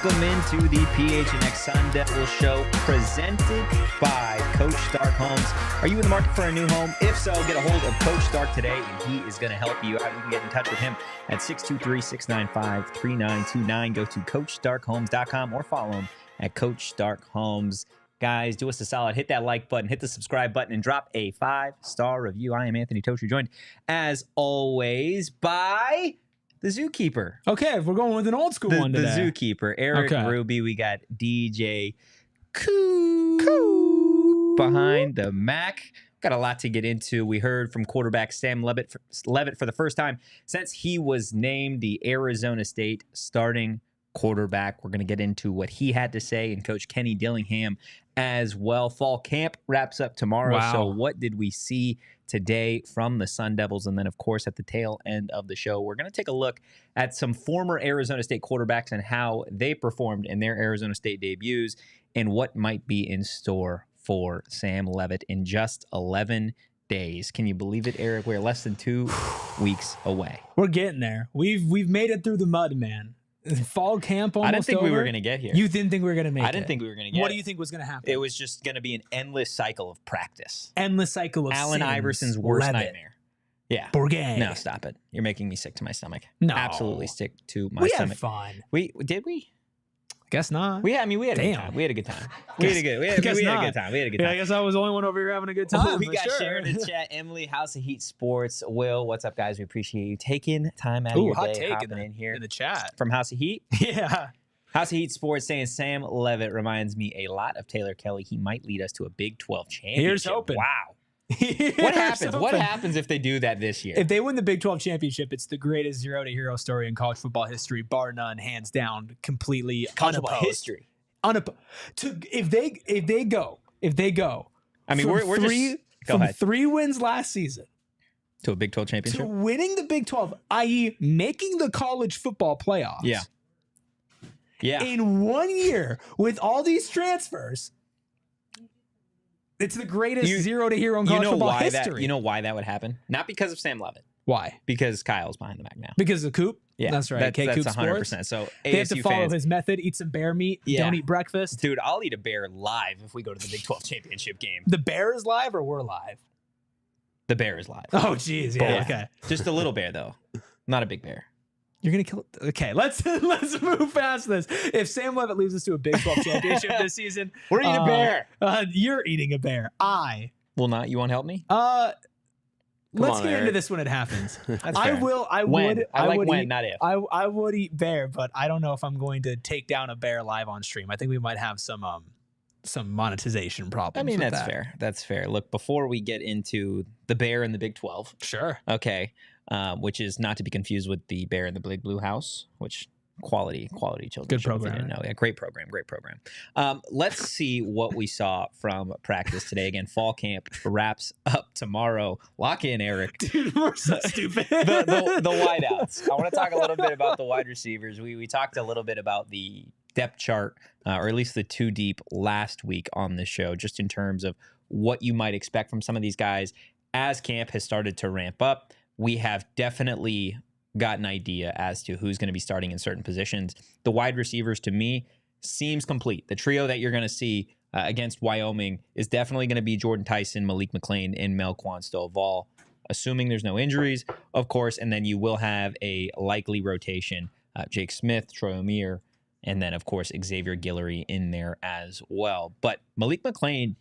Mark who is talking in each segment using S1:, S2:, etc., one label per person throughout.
S1: Welcome into the PHNX Sun Devils show presented by Coach Stark Homes. Are you in the market for a new home? If so, get a hold of Coach Stark today, and he is going to help you out. You can get in touch with him at 623-695-3929. Go to CoachStarkHomes.com or follow him at Coach Stark Homes. Guys, do us a solid. Hit that like button, hit the subscribe button, and drop a 5-star review. I am Anthony Totri, joined, as always, by the Zookeeper.
S2: Okay, we're going with an old school one today.
S1: The Zookeeper, Erik Ruby. We got DJ Coo behind the Mac. Got a lot to get into. We heard from quarterback Sam Leavitt for the first time since he was named the Arizona State starting quarterback. We're going to get into what he had to say, and Coach Kenny Dillingham as well. Fall camp wraps up tomorrow.
S2: Wow.
S1: So what did we see today from the Sun Devils? And then, of course, at the tail end of the show, we're going to take a look at some former Arizona State quarterbacks and how they performed in their Arizona State debuts and what might be in store for Sam Leavitt in just 11 days. Can you believe it, Erik? We're less than 2 weeks away.
S2: We're getting there. We've made it through the mud, man. Fall camp almost
S1: I didn't think
S2: over.
S1: we were going to get here.
S2: You didn't think we were going to make it?
S1: I didn't think we were going to get
S2: What
S1: it.
S2: do you think was going to happen?
S1: It was just going to be an endless cycle of practice.
S2: Endless cycle of
S1: Allen
S2: sins.
S1: Iverson's worst
S2: Leavitt.
S1: nightmare. Yeah.
S2: Bourget.
S1: No, stop it. You're making me sick to my stomach.
S2: No.
S1: Absolutely sick to my
S2: We
S1: stomach.
S2: had fun.
S1: Did we?
S2: Guess not.
S1: We had a good time. We had a good time. We had a good time.
S2: Yeah, I guess I was the only one over here having a good time.
S1: We got
S2: sure.
S1: Sharon in the chat. Emily, House of Heat Sports. Will, what's up, guys? We appreciate you taking time out of your
S2: hot
S1: day,
S2: take
S1: hopping in here.
S2: in the chat.
S1: From House of Heat?
S2: Yeah.
S1: House of Heat Sports saying Sam Leavitt reminds me a lot of Taylor Kelly. He might lead us to a Big 12 championship.
S2: Here's hoping.
S1: Wow. What happens? What happens if they do that this year?
S2: If they win the Big 12 championship, it's the greatest zero to hero story in college football history, bar none, hands down, completely
S1: college football
S2: unopposed.
S1: history.
S2: If they go.
S1: I mean, we're just go ahead.
S2: 3 wins last season
S1: To a Big 12 championship?
S2: to winning the Big 12, i.e., making the college football playoffs.
S1: Yeah. Yeah.
S2: In 1 year with all these transfers, it's the greatest zero to hero in college football history.
S1: You know why that would happen? Not because of Sam Leavitt.
S2: Why?
S1: Because Kyle's behind the Mac now.
S2: Because of Coop?
S1: Yeah,
S2: that's right.
S1: That's
S2: Coop
S1: 100%.
S2: Sports.
S1: So
S2: They have to
S1: ASU
S2: follow
S1: fans,
S2: his method, eat some bear meat, don't eat breakfast.
S1: dude, I'll eat a bear live if we go to the Big 12 championship game.
S2: The bear is live or we're live?
S1: The bear is live.
S2: Oh, geez. Yeah, okay.
S1: Just a little bear, though. Not a big bear.
S2: You're going to kill it. Okay, let's move past this. If Sam Leavitt leads us to a Big 12 championship this season,
S1: We're eating a bear.
S2: You're eating a bear.
S1: Will not. You won't help me?
S2: Let's get into this when it happens.
S1: That's
S2: I
S1: fair.
S2: will. I
S1: When?
S2: would.
S1: I like
S2: would
S1: when,
S2: eat,
S1: not if.
S2: I would eat bear, but I don't know if I'm going to take down a bear live on stream. I think we might have some monetization problems.
S1: I mean,
S2: with
S1: that's
S2: that.
S1: fair. That's fair. Look, before we get into the bear in the Big 12,
S2: Sure.
S1: okay, which is not to be confused with the bear in the Big Blue House, which quality children.
S2: Good
S1: show, if you
S2: program.
S1: didn't know. Yeah, great program. Let's see what we saw from practice today. Again, fall camp wraps up tomorrow. Lock in, Erik.
S2: Dude, we're so stupid.
S1: the wideouts. I want to talk a little bit about the wide receivers. We talked a little bit about the depth chart, or at least the 2 deep last week on the show, just in terms of what you might expect from some of these guys as camp has started to ramp up. We have definitely got an idea as to who's going to be starting in certain positions. The wide receivers, to me, seems complete. The trio that you're going to see against Wyoming is definitely going to be Jordan Tyson, Malik McClain, and Melquan Stovall, assuming there's no injuries, of course, and then you will have a likely rotation, Jake Smith, Troy O'Meara, and then, of course, Xavier Guillory in there as well. But Malik McClain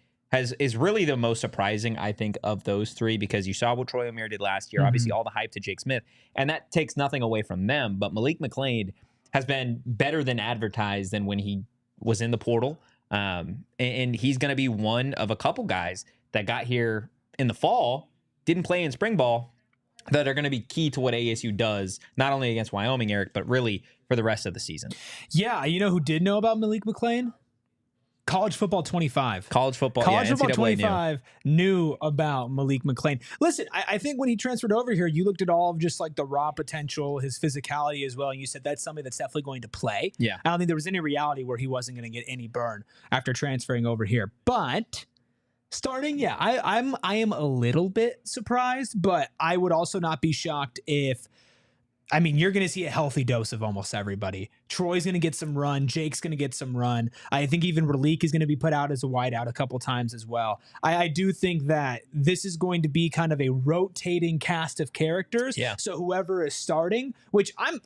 S1: is really the most surprising, I think, of those 3, because you saw what Troy O'Meara did last year. Obviously, all the hype to Jake Smith, and that takes nothing away from them. But Malik McClain has been better than advertised than when he was in the portal. And he's going to be one of a couple guys that got here in the fall, didn't play in spring ball, that are going to be key to what ASU does, not only against Wyoming, Erik, but really for the rest of the season.
S2: Yeah, you know who did know about Malik McClain? College Football 25.
S1: College Football
S2: Football
S1: NCAA
S2: 25 knew about Malik McClain. Listen, I think when he transferred over here, you looked at all of just like the raw potential, his physicality as well, and you said that's somebody that's definitely going to play.
S1: Yeah.
S2: I don't think there was any reality where he wasn't going to get any burn after transferring over here. But starting, yeah, I am a little bit surprised, but I would also not be shocked if I mean, you're going to see a healthy dose of almost everybody. Troy's going to get some run. Jake's going to get some run. I think even Raleek is going to be put out as a wideout a couple times as well. I do think that this is going to be kind of a rotating cast of characters.
S1: Yeah.
S2: So whoever is starting, which I'm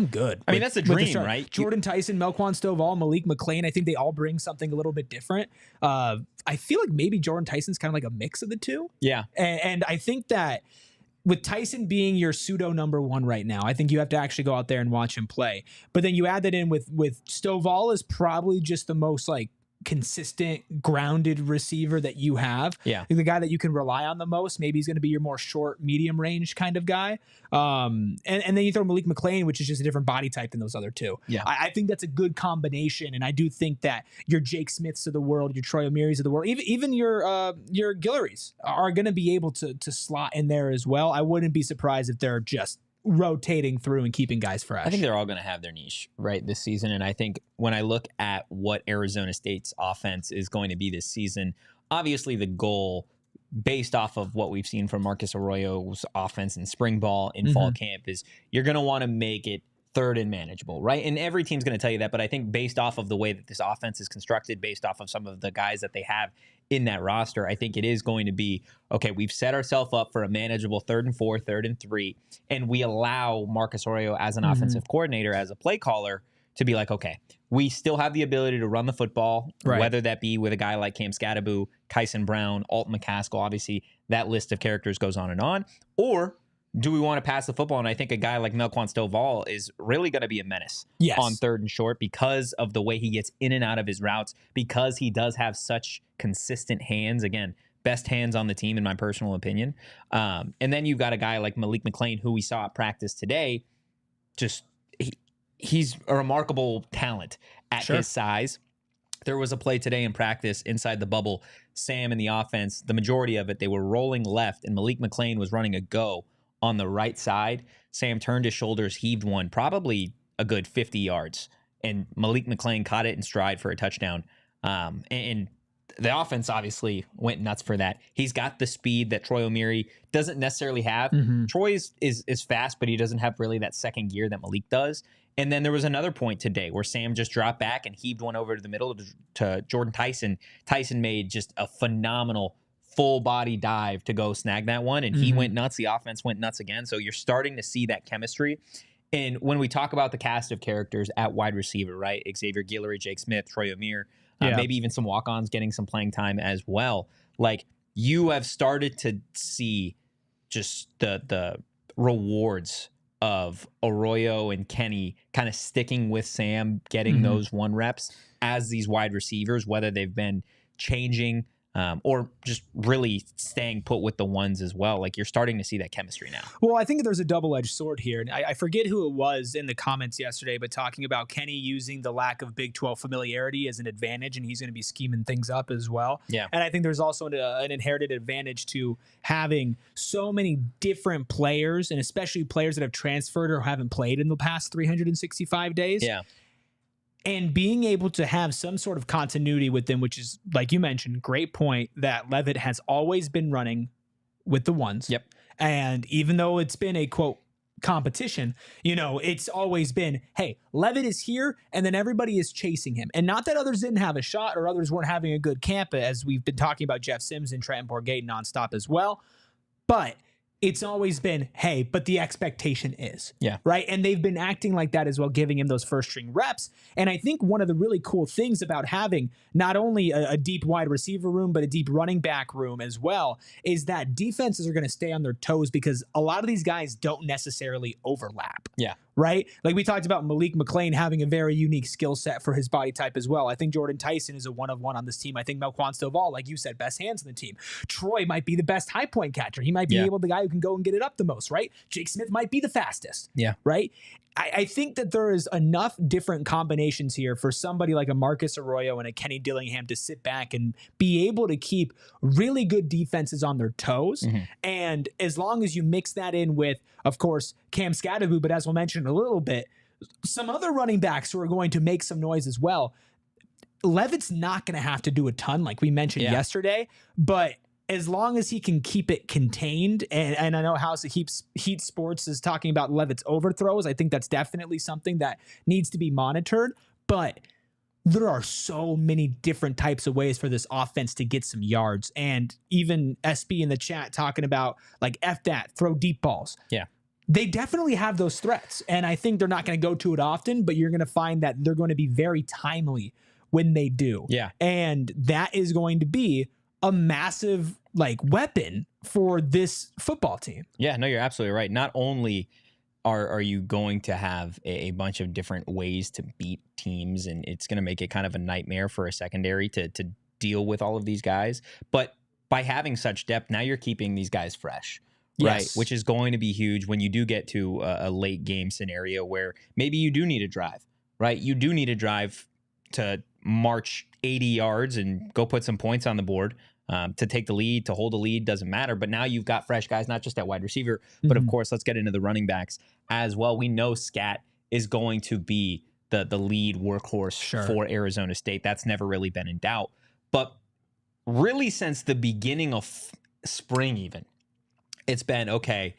S2: good.
S1: I mean, that's a dream, right?
S2: Jordan Tyson, Melquan Stovall, Malik McClain. I think they all bring something a little bit different. I feel like maybe Jordan Tyson's kind of like a mix of the two.
S1: Yeah.
S2: And I think that with Tyson being your pseudo number one right now, I think you have to actually go out there and watch him play. But then you add that in with Stovall is probably just the most like consistent, grounded receiver that you have.
S1: Yeah.
S2: The guy that you can rely on the most. Maybe he's going to be your more short, medium range kind of guy. And then you throw Malik McClain, which is just a different body type than those other two.
S1: Yeah.
S2: I think that's a good combination. And I do think that your Jake Smiths of the world, your Troy O'Meary's of the world, even your Guillory's are going to be able to slot in there as well. I wouldn't be surprised if they're just rotating through and keeping guys fresh.
S1: I think they're all going to have their niche right this season. And I think when I look at what Arizona State's offense is going to be this season, obviously the goal based off of what we've seen from Marcus Arroyo's offense in spring ball in fall camp is you're going to want to make it third and manageable, right? And every team's going to tell you that, but I think based off of the way that this offense is constructed, based off of some of the guys that they have in that roster, I think it is going to be, okay, we've set ourselves up for a manageable 3rd and 4, 3rd and 3, and we allow Marcus Arroyo as an offensive coordinator, as a play caller, to be like, okay, we still have the ability to run the football, whether that be with a guy like Cam Skattebo, Kyson Brown, Alton McCaskill, obviously that list of characters goes on, or do we want to pass the football? And I think a guy like Melquan Stovall is really going to be a menace on 3rd and short because of the way he gets in and out of his routes, because he does have such consistent hands. Again, best hands on the team, in my personal opinion. And then you've got a guy like Malik McClain, who we saw at practice today. Just he's a remarkable talent at his size. There was a play today in practice inside the bubble. Sam and the offense, the majority of it, they were rolling left, and Malik McClain was running a go on the right side. Sam turned his shoulders, heaved one, probably a good 50 yards, and Malik McClain caught it in stride for a touchdown. And the offense obviously went nuts for that. He's got the speed that Troy O'Meary doesn't necessarily have. Troy is fast, but he doesn't have really that second gear that Malik does. And then there was another point today where Sam just dropped back and heaved one over to the middle to Jordan Tyson. Tyson made just a phenomenal full body dive to go snag that one, and he went nuts. The offense went nuts again. So you're starting to see that chemistry. And when we talk about the cast of characters at wide receiver, right? Xavier Guillory, Jake Smith, Troy O'Meara, maybe even some walk-ons getting some playing time as well. Like, you have started to see just the rewards of Arroyo and Kenny kind of sticking with Sam, getting those 1 reps as these wide receivers, whether they've been changing or just really staying put with the ones as well. Like, you're starting to see that chemistry now.
S2: Well, I think there's a double-edged sword here. And I forget who it was in the comments yesterday, but talking about Kenny using the lack of Big 12 familiarity as an advantage, and he's going to be scheming things up as well. Yeah. And I think there's also an inherited advantage to having so many different players, and especially players that have transferred or haven't played in the past 365 days. Yeah. And being able to have some sort of continuity with them, which is, like you mentioned, great point, that Leavitt has always been running with the ones. Yep. And even though it's been a, quote, competition, you know, it's always been, hey, Leavitt is here, and then everybody is chasing him. And not that others didn't have a shot or others weren't having a good camp, as we've been talking about Jeff Sims and Trenton Bourgate nonstop as well. But it's always been, hey, but the expectation is. Yeah. Right? And they've been acting like that as well, giving him those first string reps. And I think one of the really cool things about having not only a deep wide receiver room, but a deep running back room as well, is that defenses are going to stay on their toes because a lot of these guys don't necessarily overlap. Yeah. Right? Like we talked about Malik McClain having a very unique skill set for his body type as well. I think Jordan Tyson is a one-of-one on this team. I think Melquan Stovall, like you said, best hands on the team. Troy might be the best high point catcher. He might be the guy who can go and get it up the most, right? Jake Smith might be the fastest. Yeah. Right? I think that there is enough different combinations here for somebody like a Marcus Arroyo and a Kenny Dillingham to sit back and be able to keep really good defenses on their toes. And as long as you mix that in with, of course, Cam Skattebo, but as we'll mention in a little bit, some other running backs who are going to make some noise as well. Leavitt's not going to have to do a ton, like we mentioned yesterday, but as long as he can keep it contained, and I know House of Heat Sports is talking about Leavitt's overthrows. I think that's definitely something that needs to be monitored. But there are so many different types of ways for this offense to get some yards. And even SB in the chat talking about like F that, throw deep balls.
S1: Yeah.
S2: They definitely have those threats. And I think they're not going to go to it often, but you're going to find that they're going to be very timely when they do.
S1: Yeah.
S2: And that is going to be a massive like weapon for this football team.
S1: Yeah, no, you're absolutely right. Not only are you going to have a bunch of different ways to beat teams, and it's going to make it kind of a nightmare for a secondary to deal with all of these guys, but by having such depth, now you're keeping these guys fresh. Right,
S2: Yes.
S1: which is going to be huge when you do get to a late game scenario where maybe you do need a drive, right? You do need a drive to march 80 yards and go put some points on the board. To take the lead, to hold the lead, doesn't matter. But now you've got fresh guys, not just at wide receiver, but of course, let's get into the running backs as well. We know Scat is going to be the lead workhorse for Arizona State. That's never really been in doubt. But really, since the beginning of spring even, it's been, okay,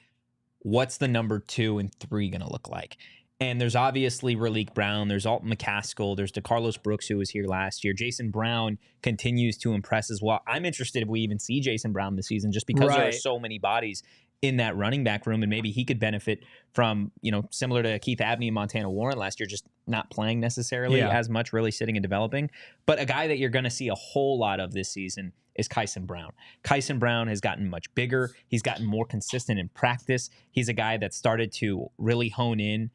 S1: what's the number 2 and 3 going to look like? And there's obviously Raleek Brown, there's Alton McCaskill, there's DeCarlos Brooks, who was here last year. Jason Brown continues to impress as well. I'm interested if we even see Jason Brown this season, just because there are so many bodies in that running back room, and maybe he could benefit from, similar to Keith Abney and Montana Warren last year, just not playing necessarily as much, really sitting and developing. But a guy that you're going to see a whole lot of this season is Kyson Brown. Kyson Brown has gotten much bigger. He's gotten more consistent in practice. He's a guy that started to really hone in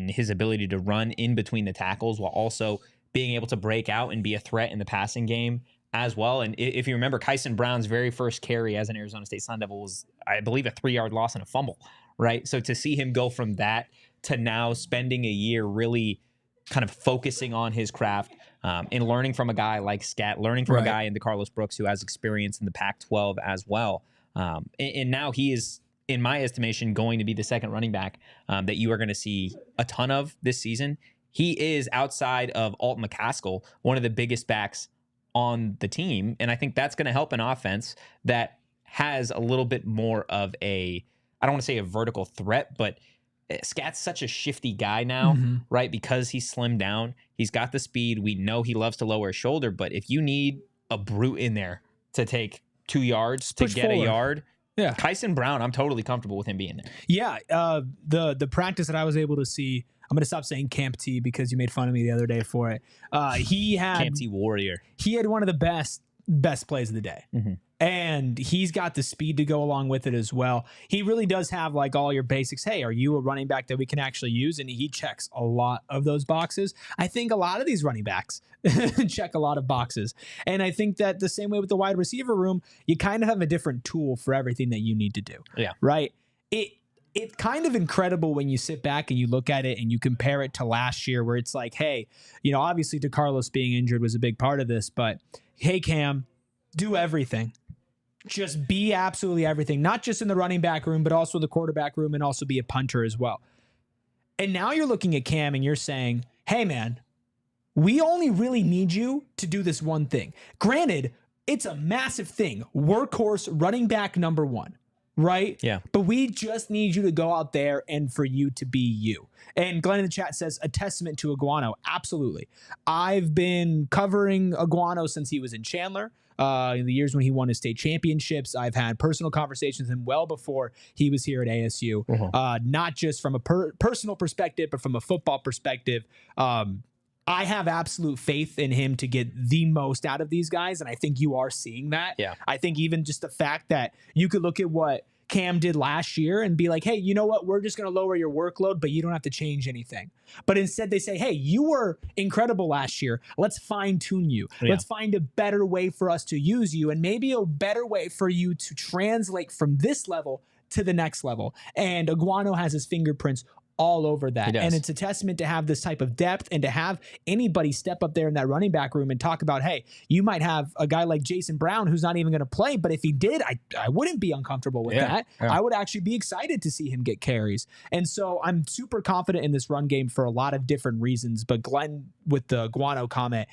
S1: his ability to run in between the tackles while also being able to break out and be a threat in the passing game as well. And if you remember, Kyson Brown's very first carry as an Arizona State Sun Devil was, I believe, a 3-yard loss and a fumble, right? So to see him go from that to now spending a year really kind of focusing on his craft and learning from a guy like Scat, learning from a guy in DeCarlos Brooks who has experience in the Pac-12 as well. And now he is, in my estimation, going to be the second running back that you are going to see a ton of this season. He is, outside of Alton McCaskill, one of the biggest backs on the team. And I think that's going to help an offense that has a little bit more of I don't want to say a vertical threat, but Scat's such a shifty guy now, right? Because he's slimmed down. He's got the speed. We know he loves to lower his shoulder, but if you need a brute in there to take 2 yards to get a yard, Kyson Brown, I'm totally comfortable with him being there.
S2: Yeah, the practice that I was able to see, I'm going to stop saying Camp T because you made fun of me the other day for it. He had
S1: Camp T Warrior.
S2: He had one of the best plays of the day. And he's got the speed to go along with it as well. He really does have like all your basics. Hey, are you a running back that we can actually use? And he checks a lot of those boxes. I think a lot of these running backs check a lot of boxes. And I think that the same way with the wide receiver room, you kind of have a different tool for everything that you need to do.
S1: Yeah.
S2: Right? It's kind of incredible when you sit back and you look at it and you compare it to last year where it's like, hey, obviously DeCarlos being injured was a big part of this, but hey, Cam, do everything. Just be absolutely everything, not just in the running back room, but also the quarterback room, and also be a punter as well. And now you're looking at Cam and you're saying, hey, man, we only really need you to do this one thing. Granted, it's a massive thing. Workhorse running back number 1. Right?
S1: Yeah.
S2: But we just need you to go out there and for you to be you. And Glenn in the chat says, a testament to Iguano. Absolutely. I've been covering Iguano since he was in Chandler. In the years when he won his state championships, I've had personal conversations with him well before he was here at ASU. Not just from a personal perspective, but from a football perspective. I have absolute faith in him to get the most out of these guys, and I think you are seeing that.
S1: Yeah.
S2: I think even just the fact that you could look at what Cam did last year and be like, hey, you know what? We're just going to lower your workload, but you don't have to change anything. But instead they say, hey, you were incredible last year. Let's fine tune you. Yeah. Let's find a better way for us to use you, and maybe a better way for you to translate from this level to the next level. And Iguano has his fingerprints all over that. And it's a testament to have this type of depth and to have anybody step up there in that running back room and talk about, hey, you might have a guy like Jason Brown who's not even going to play, but if he did, I wouldn't be uncomfortable with that. Yeah. I would actually be excited to see him get carries. And so I'm super confident in this run game for a lot of different reasons. But Glenn, with the Iguano comment,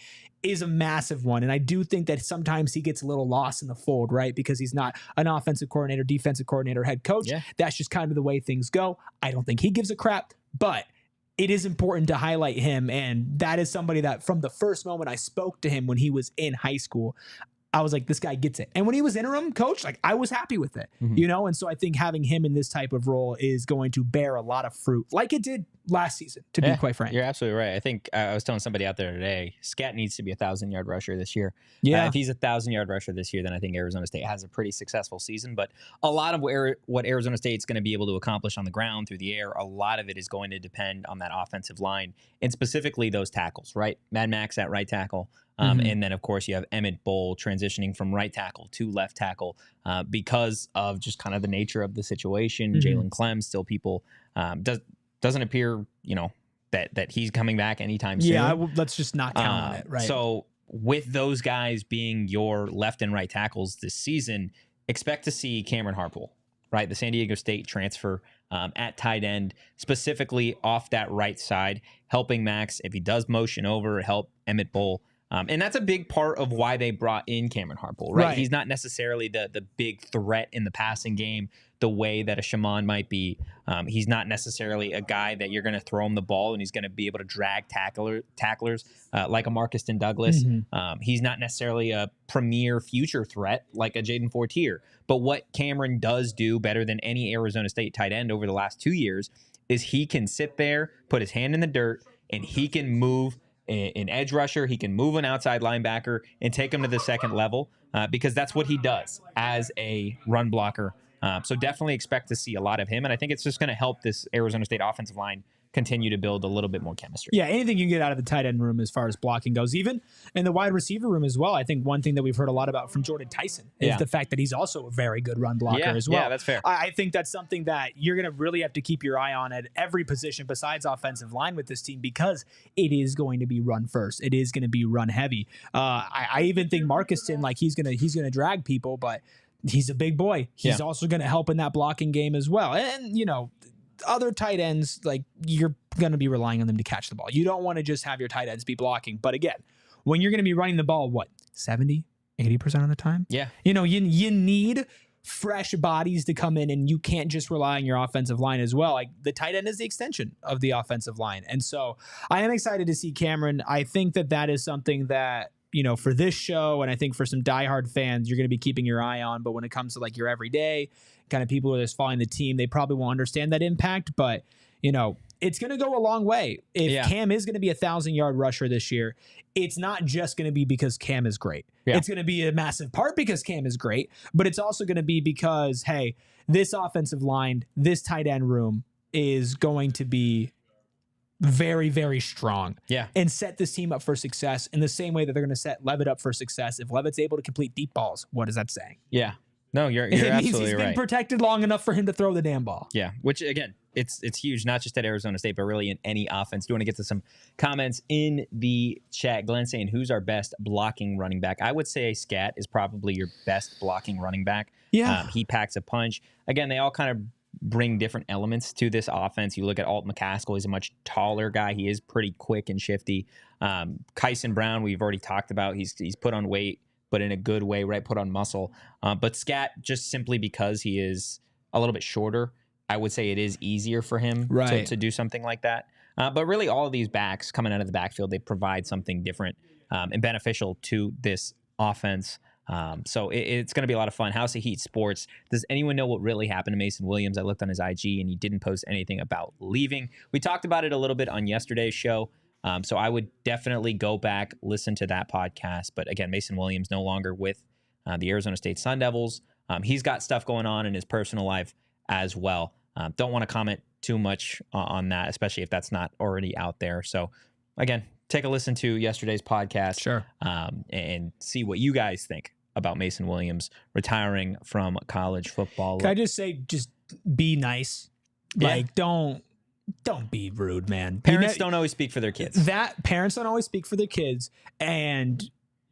S2: is a massive one. And I do think that sometimes he gets a little lost in the fold, right? Because he's not an offensive coordinator, defensive coordinator, head coach. Yeah. That's just kind of the way things go. I don't think he gives a crap, but it is important to highlight him. And that is somebody that from the first moment I spoke to him when he was in high school, I was like, this guy gets it. And when he was interim coach, like I was happy with it, you know? And so I think having him in this type of role is going to bear a lot of fruit like it did last season, to be quite frank.
S1: You're absolutely right. I think I was telling somebody out there today, Scat needs to be 1,000-yard rusher this year.
S2: Yeah.
S1: If he's 1,000-yard rusher this year, then I think Arizona State has a pretty successful season. But a lot of what Arizona State's going to be able to accomplish on the ground, through the air, a lot of it is going to depend on that offensive line, and specifically those tackles, right? Mad Max at right tackle. And then, of course, you have Emmett Bull transitioning from right tackle to left tackle because of just kind of the nature of the situation. Jalen Clem, still people, doesn't appear, that he's coming back anytime soon.
S2: Yeah, let's just not count on it, right?
S1: So with those guys being your left and right tackles this season, expect to see Cameron Harpole, right? The San Diego State transfer at tight end, specifically off that right side, helping Max, if he does motion over, help Emmett Bull. And that's a big part of why they brought in Cameron Harpole, right? He's not necessarily the big threat in the passing game the way that a Shaman might be. He's not necessarily a guy that you're going to throw him the ball and he's going to be able to drag tacklers like a Marcuston Douglas. He's not necessarily a premier future threat like a Jaden Fortier. But what Cameron does do better than any Arizona State tight end over the last 2 years is he can sit there, put his hand in the dirt, and he can move an edge rusher, he can move an outside linebacker and take him to the second level because that's what he does as a run blocker. So definitely expect to see a lot of him. And I think it's just going to help this Arizona State offensive line continue to build a little bit more chemistry.
S2: Yeah, anything you can get out of the tight end room as far as blocking goes, even in the wide receiver room as well. I think one thing that we've heard a lot about from Jordan Tyson is the fact that he's also a very good run blocker as well.
S1: Yeah, that's fair.
S2: I think that's something that you're going to really have to keep your eye on at every position besides offensive line with this team because it is going to be run first. It is going to be run heavy. I even think Marcuston, like he's gonna drag people, but he's a big boy. He's also going to help in that blocking game as well. And, other tight ends, like you're going to be relying on them to catch the ball. You don't want to just have your tight ends be blocking. But again, when you're going to be running the ball, 70, 80% of the time?
S1: Yeah.
S2: You need fresh bodies to come in and you can't just rely on your offensive line as well. Like the tight end is the extension of the offensive line. And so I am excited to see Cameron. I think that is something that, for this show, and I think for some diehard fans, you're going to be keeping your eye on. But when it comes to like your everyday kind of people who are just following the team, they probably won't understand that impact. But, it's going to go a long way. If Cam is going to be 1,000-yard rusher this year, it's not just going to be because Cam is great. Yeah. It's going to be a massive part because Cam is great, but it's also going to be because, hey, this offensive line, this tight end room is going to be very, very strong.
S1: Yeah.
S2: And set this team up for success in the same way that they're going to set Leavitt up for success. If Leavitt's able to complete deep balls, what is that saying?
S1: Yeah. No, you're absolutely right.
S2: He's been protected long enough for him to throw the damn ball.
S1: Yeah, which again, it's huge, not just at Arizona State, but really in any offense. Do you want to get to some comments in the chat? Glenn saying, who's our best blocking running back? I would say Scat is probably your best blocking running back.
S2: Yeah.
S1: He packs a punch. Again, they all kind of bring different elements to this offense. You look at Alt McCaskill, he's a much taller guy. He is pretty quick and shifty. Kyson Brown, we've already talked about. He's put on weight, but in a good way, right? Put on muscle. But Scat, just simply because he is a little bit shorter, I would say it is easier for him to do something like that. But really, all of these backs coming out of the backfield, they provide something different and beneficial to this offense. So it's going to be a lot of fun. House of Heat Sports. Does anyone know what really happened to Mason Williams? I looked on his IG and he didn't post anything about leaving. We talked about it a little bit on yesterday's show. So I would definitely go back, listen to that podcast. But again, Mason Williams no longer with the Arizona State Sun Devils. He's got stuff going on in his personal life as well. Don't want to comment too much on that, especially if that's not already out there. So again, take a listen to yesterday's podcast.
S2: Sure.
S1: And see what you guys think about Mason Williams retiring from college football.
S2: Can I just say, just be nice. Like, don't be rude, man.
S1: Parents don't always speak for their kids.
S2: Parents don't always speak for their kids, and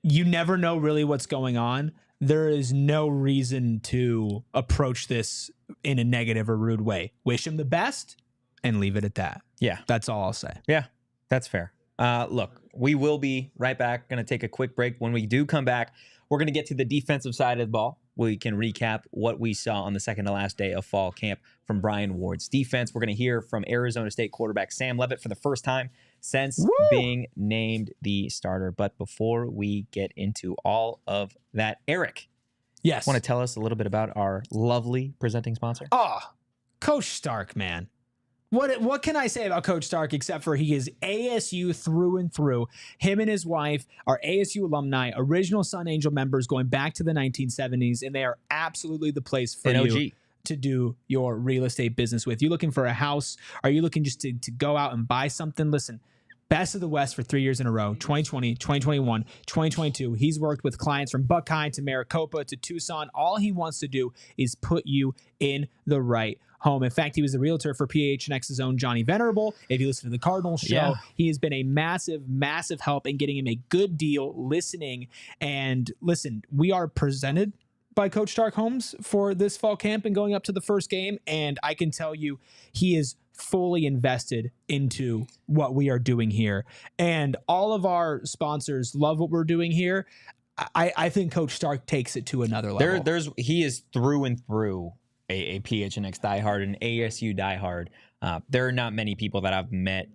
S2: you never know really what's going on. There is no reason to approach this in a negative or rude way. Wish him the best and leave it at that.
S1: Yeah.
S2: That's all I'll say.
S1: Yeah, that's fair. Look, We will be right back. Going to take a quick break. When we do come back, we're going to get to the defensive side of the ball. We can recap what we saw on the second to last day of fall camp from Brian Ward's defense. We're going to hear from Arizona State quarterback Sam Leavitt for the first time since being named the starter. But before we get into all of that, Erik,
S2: yes,
S1: want to tell us a little bit about our lovely presenting sponsor?
S2: Oh, Coach Stark, man. What can I say about Coach Stark except for he is ASU through and through. Him and his wife are ASU alumni, original Sun Angel members going back to the 1970s, and they are absolutely the place for you to do your real estate business with. You looking for a house? Are you looking just to go out and buy something? Listen, Best of the West for 3 years in a row, 2020, 2021, 2022. He's worked with clients from Buckeye to Maricopa to Tucson. All he wants to do is put you in the right home. In fact, he was the realtor for PHNX's own Johnny Venerable. If you listen to the Cardinals show, he has been a massive, massive help in getting him a good deal, listening. And listen, we are presented by Coach Stark Homes for this fall camp and going up to the first game. And I can tell you, he is fully invested into what we are doing here. And all of our sponsors love what we're doing here. I think Coach Stark takes it to another level.
S1: He is through and through a PHNX diehard, an ASU diehard. There are not many people that I've met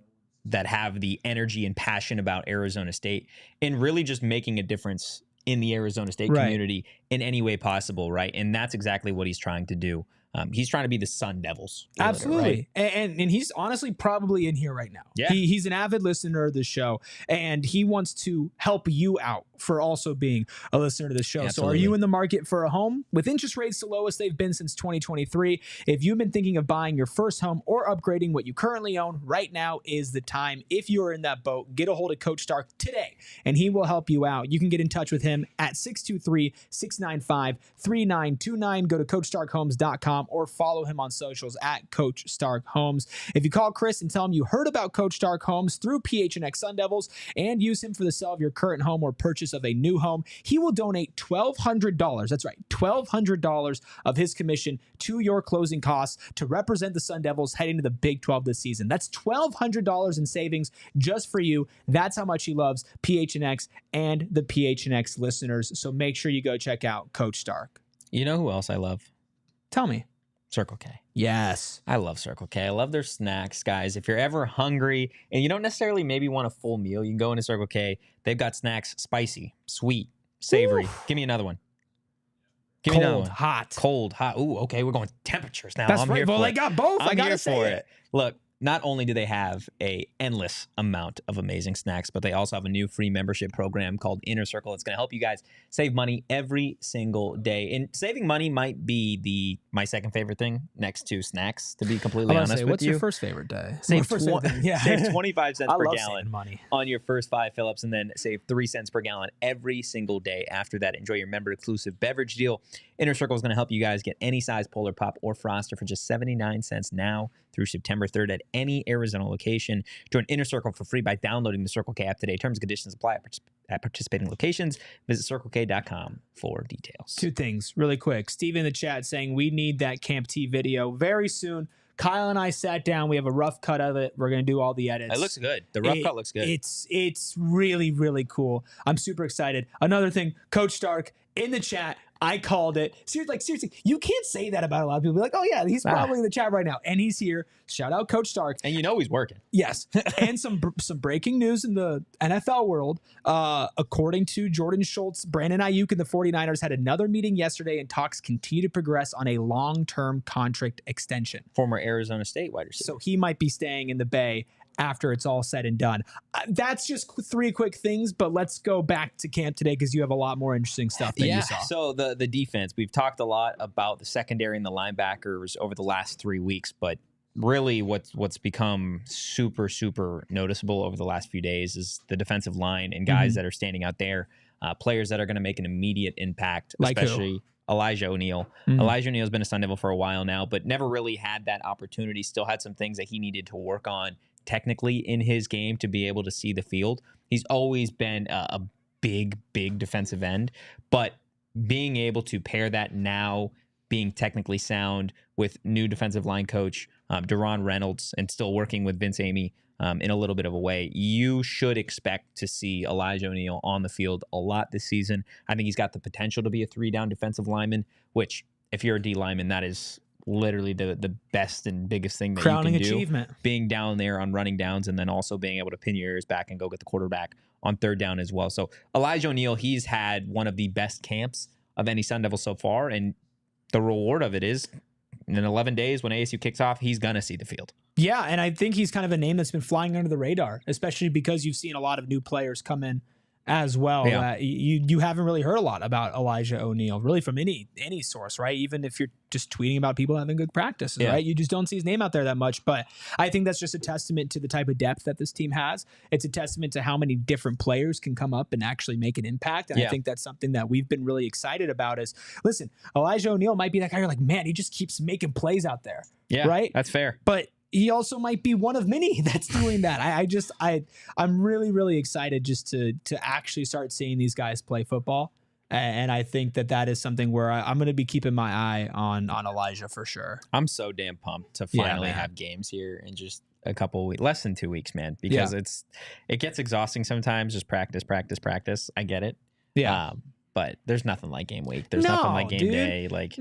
S1: that have the energy and passion about Arizona State and really just making a difference in the Arizona State community in any way possible, right? And that's exactly what he's trying to do. He's trying to be the Sun Devils.
S2: Absolutely. Right? And he's honestly probably in here right now.
S1: Yeah.
S2: He's an avid listener of the show, and he wants to help you out for also being a listener to the show.
S1: Absolutely.
S2: So are you in the market for a home? With interest rates the lowest they've been since 2023, if you've been thinking of buying your first home or upgrading what you currently own, right now is the time. If you are in that boat, get a hold of Coach Stark today, and he will help you out. You can get in touch with him at 623-695-3929. Go to CoachStarkHomes.com or follow him on socials at Coach Stark Homes. If you call Chris and tell him you heard about Coach Stark Homes through PHNX Sun Devils and use him for the sale of your current home or purchase of a new home, he will donate $1,200. That's right, $1,200 of his commission to your closing costs to represent the Sun Devils heading to the Big 12 this season. That's $1,200 in savings just for you. That's how much he loves PHNX and the PHNX listeners. So make sure you go check out Coach Stark.
S1: You know who else I love?
S2: Tell me.
S1: Circle K.
S2: Yes.
S1: I love Circle K. I love their snacks, guys. If you're ever hungry and you don't necessarily maybe want a full meal, you can go into Circle K. They've got snacks, spicy, sweet, savory. Ooh. Give me another one. Give me another one.
S2: Hot.
S1: Cold, hot. Ooh, okay. We're going temperatures now.
S2: That's right. Well, they got both. I gotta say it.
S1: Look, not only do they have a endless amount of amazing snacks, but they also have a new free membership program called Inner Circle. It's going to help you guys save money every single day. And saving money might be my second favorite thing next to snacks, to be completely honest with you.
S2: What's your first favorite day?
S1: Save 25 cents per gallon on your first 5 fill-ups, and then save 3 cents per gallon every single day after that. Enjoy your member-exclusive beverage deal. Inner Circle is going to help you guys get any size Polar Pop or Froster for just 79 cents now through September 3rd at any Arizona location. Join Inner Circle for free by downloading the Circle K app today. Terms and conditions apply at participating locations. Visit CircleK.com for details.
S2: 2 things really quick. Steve in the chat saying we need that Camp T video very soon. Kyle and I sat down. We have a rough cut of it. We're going to do all the edits.
S1: It looks good. The rough cut looks good.
S2: It's really, really cool. I'm super excited. Another thing, Coach Stark in the chat, I called it. Seriously, you can't say that about a lot of people. Be like, oh yeah, he's probably in the chat right now, and he's here. Shout out Coach Stark.
S1: And you know he's working.
S2: Yes. And some breaking news in the NFL world. According to Jordan Schultz, Brandon Ayuk and the 49ers had another meeting yesterday, and talks continue to progress on a long-term contract extension.
S1: Former Arizona State wide receiver.
S2: So he might be staying in the Bay after it's all said and done. That's just 3 quick things, but let's go back to camp today because you have a lot more interesting stuff that you saw.
S1: So the defense, we've talked a lot about the secondary and the linebackers over the last 3 weeks, but really what's become super, super noticeable over the last few days is the defensive line and guys that are standing out there, players that are going to make an immediate impact, especially Elijah O'Neal. Elijah O'Neal has been a Sun Devil for a while now, but never really had that opportunity, still had some things that he needed to work on technically in his game to be able to see the field. He's always been a big defensive end, but being able to pair that now, being technically sound with new defensive line coach Deron Reynolds, and still working with Vince Amy in a little bit of a way. You should expect to see Elijah O'Neal on the field a lot this season. I think he's got the potential to be a 3-down defensive lineman, which if you're a D lineman, that is literally the best and biggest thing that
S2: crowning
S1: you can do.
S2: Achievement.
S1: Being down there on running downs and then also being able to pin your ears back and go get the quarterback on 3rd down as well. So Elijah O'Neal, he's had one of the best camps of any Sun Devil so far, and the reward of it is in 11 days when ASU kicks off, he's going to see the field.
S2: Yeah, and I think he's kind of a name that's been flying under the radar, especially because you've seen a lot of new players come in as well.
S1: Yeah.
S2: You haven't really heard a lot about Elijah O'Neal, really from any source, right? Even if you're just tweeting about people having good practices, right? You just don't see his name out there that much. But I think that's just a testament to the type of depth that this team has. It's a testament to how many different players can come up and actually make an impact. And I think that's something that we've been really excited about is, listen, Elijah O'Neal might be that guy you're like, man, he just keeps making plays out there.
S1: Yeah,
S2: right?
S1: That's fair.
S2: But he also might be one of many that's doing that. I'm really, really excited just to actually start seeing these guys play football. And I think that is something where I'm going to be keeping my eye on Elijah for sure.
S1: I'm so damn pumped to finally have games here in just a couple of weeks, less than 2 weeks, man, because it gets exhausting sometimes. Just practice. I get it.
S2: Yeah.
S1: But there's nothing like game week. There's nothing like game day. Like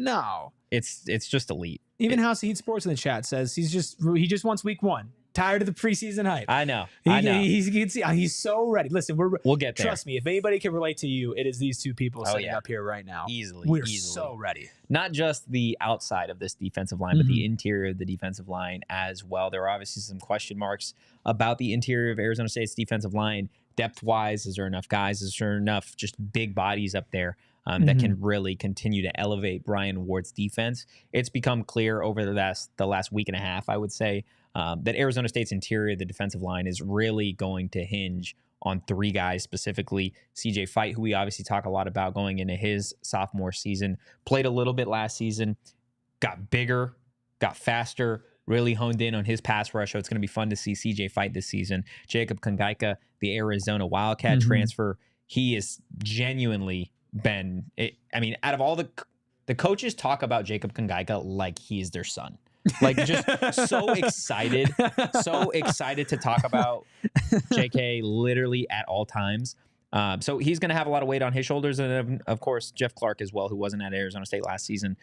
S1: it's just elite.
S2: Even House of Heat Sports in the chat says he just wants week 1. Tired of the preseason hype.
S1: I know.
S2: He's so ready. Listen,
S1: we'll get there.
S2: Trust me, if anybody can relate to you, it is these two people sitting up here right now. We're so ready.
S1: Not just the outside of this defensive line, but the interior of the defensive line as well. There are obviously some question marks about the interior of Arizona State's defensive line. Depth-wise, is there enough guys? Is there enough just big bodies up there that can really continue to elevate Brian Ward's defense? It's become clear over the last week and a half, I would say, that Arizona State's interior, the defensive line, is really going to hinge on 3 guys specifically. CJ Fight, who we obviously talk a lot about going into his sophomore season, played a little bit last season, got bigger, got faster, really honed in on his pass rush. So it's going to be fun to see CJ Fight this season. Jacob Kangaika, the Arizona Wildcat transfer, he is genuinely been, out of all the coaches talk about Jacob Kangaika like he's their son. Like just so excited to talk about JK literally at all times. So he's going to have a lot of weight on his shoulders. And of course, Jeff Clark as well, who wasn't at Arizona State last season.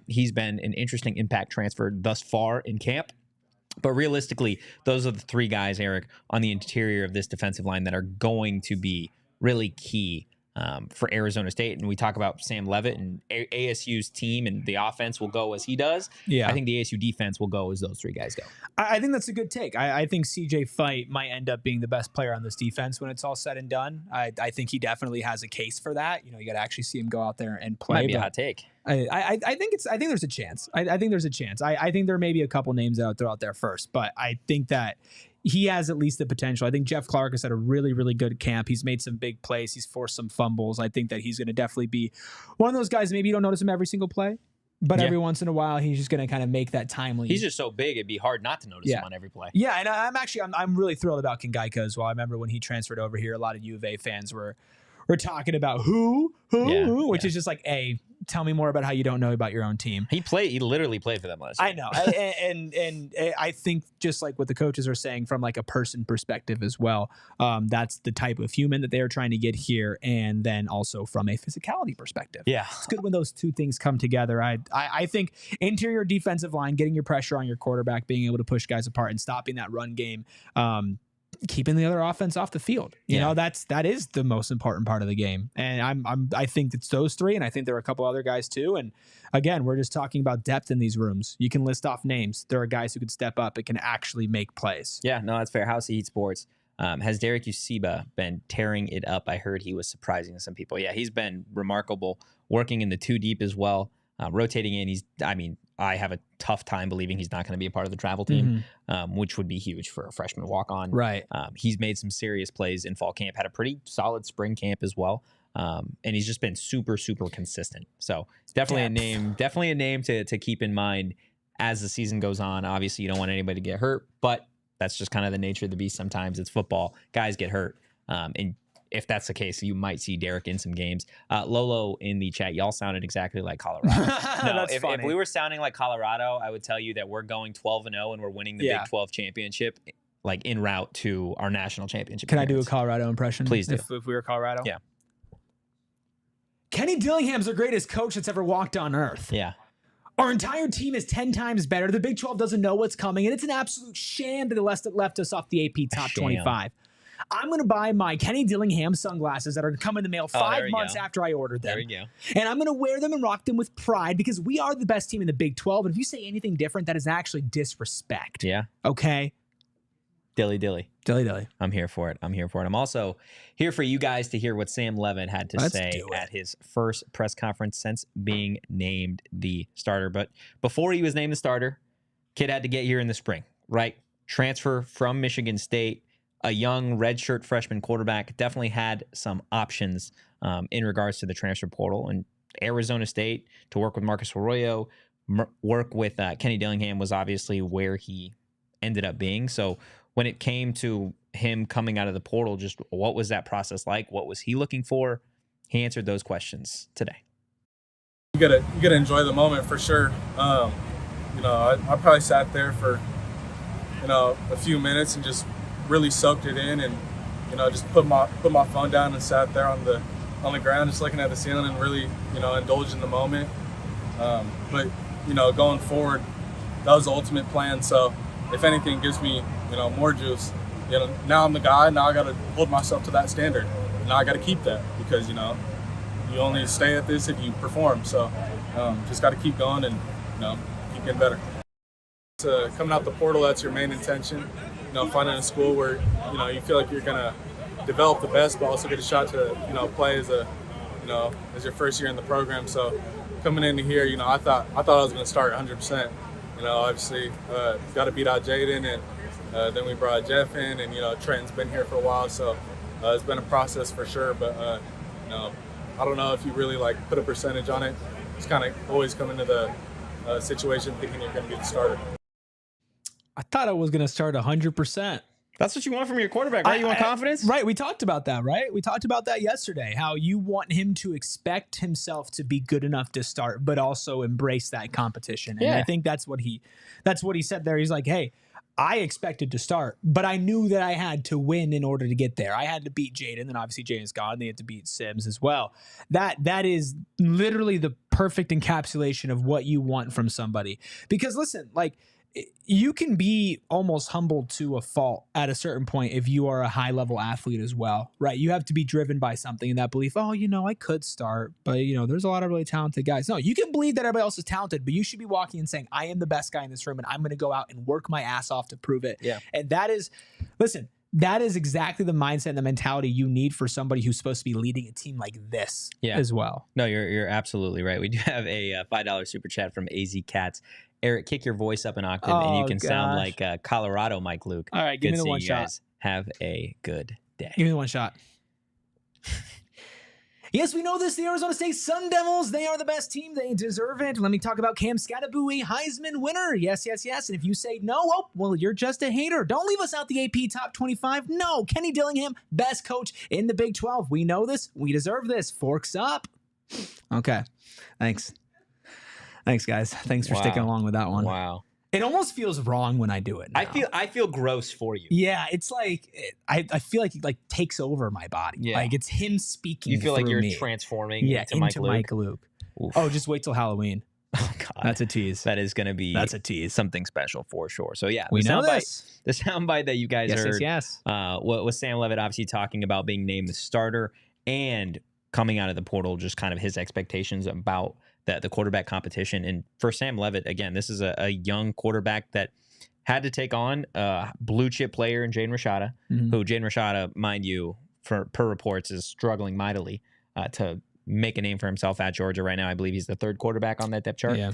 S1: He's been an interesting impact transfer thus far in camp. But realistically, those are the 3 guys, Erik, on the interior of this defensive line that are going to be really key for Arizona State. And we talk about Sam Leavitt and ASU's team, and the offense will go as he does. Yeah, I think the ASU defense will go as those 3 guys go.
S2: I think that's a good take. I think CJ Fight might end up being the best player on this defense when it's all said and done. I think he definitely has a case for that. You know, you got to actually see him go out there and play.
S1: Might be a hot take.
S2: I think there's a chance. I think there's a chance. I think there may be a couple names out there first, but I think that he has at least the potential. I think Jeff Clark has had a really, really good camp. He's made some big plays. He's forced some fumbles. I think that he's going to definitely be one of those guys. Maybe you don't notice him every single play, but every once in a while, he's just going to kind of make that timely.
S1: He's just so big, it'd be hard not to notice him on every play.
S2: Yeah, and I'm really thrilled about Kangaika as well. I remember when he transferred over here, a lot of U of A fans were talking about who, which is just like, tell me more about how you don't know about your own team.
S1: He literally played for them last year.
S2: I know. and I think just like what the coaches are saying from like a person perspective as well, that's the type of human that they are trying to get here. And then also from a physicality perspective. Yeah. It's good when those 2 things come together. I think interior defensive line, getting your pressure on your quarterback, being able to push guys apart and stopping that run game, keeping the other offense off the field. You know, that is the most important part of the game. And I think it's those 3, and I think there are a couple other guys too. And again, we're just talking about depth in these rooms. You can list off names. There are guys who can step up and can actually make plays.
S1: Yeah, no, that's fair. House of Heat Sports. Has Derek Usiba been tearing it up? I heard he was surprising some people. Yeah, he's been remarkable, working in the 2 deep as well, rotating in. I have a tough time believing he's not going to be a part of the travel team, which would be huge for a freshman walk-on.
S2: Right.
S1: He's made some serious plays in fall camp, had a pretty solid spring camp as well. And he's just been super, super consistent. So definitely a name to keep in mind as the season goes on. Obviously, you don't want anybody to get hurt, but that's just kind of the nature of the beast. Sometimes it's football. Guys get hurt. And if that's the case, you might see Derek in some games. Lolo in the chat, y'all sounded exactly like Colorado. No, if we were sounding like Colorado, I would tell you that we're going 12-0 and we're winning the Big 12 championship like en route to our national championship.
S2: Can I do a Colorado impression?
S1: Please do.
S2: If we were Colorado?
S1: Yeah.
S2: Kenny Dillingham's the greatest coach that's ever walked on earth.
S1: Yeah.
S2: Our entire team is 10 times better. The Big 12 doesn't know what's coming, and it's an absolute sham that left us off the AP top 25. I'm going to buy my Kenny Dillingham sunglasses that are going to come in the mail 5 months after I ordered them.
S1: There we go.
S2: And I'm going to wear them and rock them with pride because we are the best team in the Big 12. And if you say anything different, that is actually disrespect.
S1: Yeah.
S2: Okay?
S1: Dilly.
S2: Dilly.
S1: I'm here for it. I'm also here for you guys to hear what Sam Leavitt had to say at his first press conference since being named the starter. But before he was named the starter, kid had to get here in the spring, right? Transfer from Michigan State, a young redshirt freshman quarterback, definitely had some options in regards to the transfer portal. And Arizona State, to work with Marcus Arroyo, work with Kenny Dillingham was obviously where he ended up being. So when it came to him coming out of the portal, just what was that process like? What was he looking for? He answered those questions today.
S3: You gotta enjoy the moment for sure. I probably sat there for a few minutes and just really soaked it in, and just put my phone down and sat there on the ground, just looking at the ceiling and really indulge in the moment. But going forward, that was the ultimate plan. So if anything gives me more juice, now I'm the guy. Now I got to hold myself to that standard. Now I got to keep that because you only stay at this if you perform. So just got to keep going and keep getting better. Coming out the portal, that's your main intention. Finding a school where you feel like you're gonna develop the best, but also get a shot to play as as your first year in the program. So coming into here, I thought I was gonna start 100%. Obviously got to beat out Jaden, and then we brought Jeff in, and Trenton's been here for a while, so it's been a process for sure. But I don't know if you really put a percentage on it. Just kind of always come into the situation thinking you're going to be the starter.
S2: I thought I was going to start 100%.
S1: That's what you want from your quarterback, right? You want confidence?
S2: Right. We talked about that, right? We talked about that yesterday, how you want him to expect himself to be good enough to start, but also embrace that competition. And I think that's what he said there. He's like, hey, I expected to start, but I knew that I had to win in order to get there. I had to beat Jaden, and obviously Jaden's gone. They had to beat Sims as well. That is literally the perfect encapsulation of what you want from somebody. Because listen, you can be almost humbled to a fault at a certain point if you are a high-level athlete as well, right? You have to be driven by something in that belief, I could start, but, there's a lot of really talented guys. No, you can believe that everybody else is talented, but you should be walking and saying, I am the best guy in this room, and I'm going to go out and work my ass off to prove it.
S1: Yeah.
S2: And that is exactly the mindset and the mentality you need for somebody who's supposed to be leading a team like this as well.
S1: No, you're absolutely right. We do have a $5 super chat from AZ Cats. Erik, kick your voice up an octave, and you can sound like Colorado Mike Luke.
S2: All right, give me the one shot.
S1: Guys have a good day.
S2: Give me the one shot. Yes, we know this. The Arizona State Sun Devils, they are the best team. They deserve it. Let me talk about Cam Skattebo, a Heisman winner. Yes. And if you say no, well, you're just a hater. Don't leave us out the AP top 25. No, Kenny Dillingham, best coach in the Big 12. We know this. We deserve this. Forks up. Okay, thanks. Thanks, guys. Thanks for sticking along with that one.
S1: Wow.
S2: It almost feels wrong when I do it now.
S1: I feel gross for you.
S2: Yeah, it's I feel like it takes over my body.
S1: Yeah.
S2: Like it's him speaking.
S1: You feel like you're
S2: me.
S1: transforming into Mike Luke.
S2: Oh, just wait till Halloween.
S1: Oh God,
S2: that's a tease.
S1: That is going to be
S2: a tease.
S1: Something special for sure. So yeah,
S2: we know this.
S1: The soundbite that you guys heard.
S2: Yes.
S1: What was Sam Leavitt obviously talking about being named the starter and coming out of the portal, just kind of his expectations about the quarterback competition. And for Sam Leavitt, again, this is a young quarterback that had to take on a blue chip player in Jaden Rashada, who Jaden Rashada, mind you, per reports, is struggling mightily to make a name for himself at Georgia right now. I believe he's the third quarterback on that depth chart.
S2: Yeah.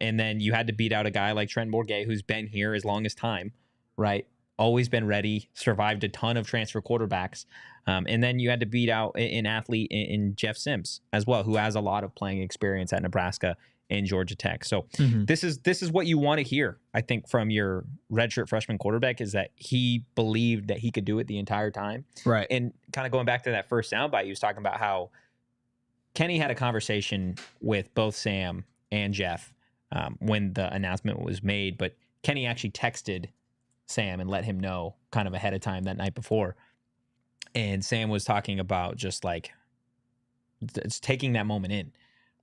S1: And then you had to beat out a guy like Trent Bourget, who's been here as long as time, right? Always been ready, survived a ton of transfer quarterbacks. And then you had to beat out an athlete in Jeff Sims as well, who has a lot of playing experience at Nebraska and Georgia Tech. So this is what you want to hear, I think, from your redshirt freshman quarterback, is that he believed that he could do it the entire time.
S2: Right.
S1: And kind of going back to that first soundbite, he was talking about how Kenny had a conversation with both Sam and Jeff when the announcement was made, but Kenny actually texted Sam and let him know kind of ahead of time that night before. And Sam was talking about just like it's taking that moment in,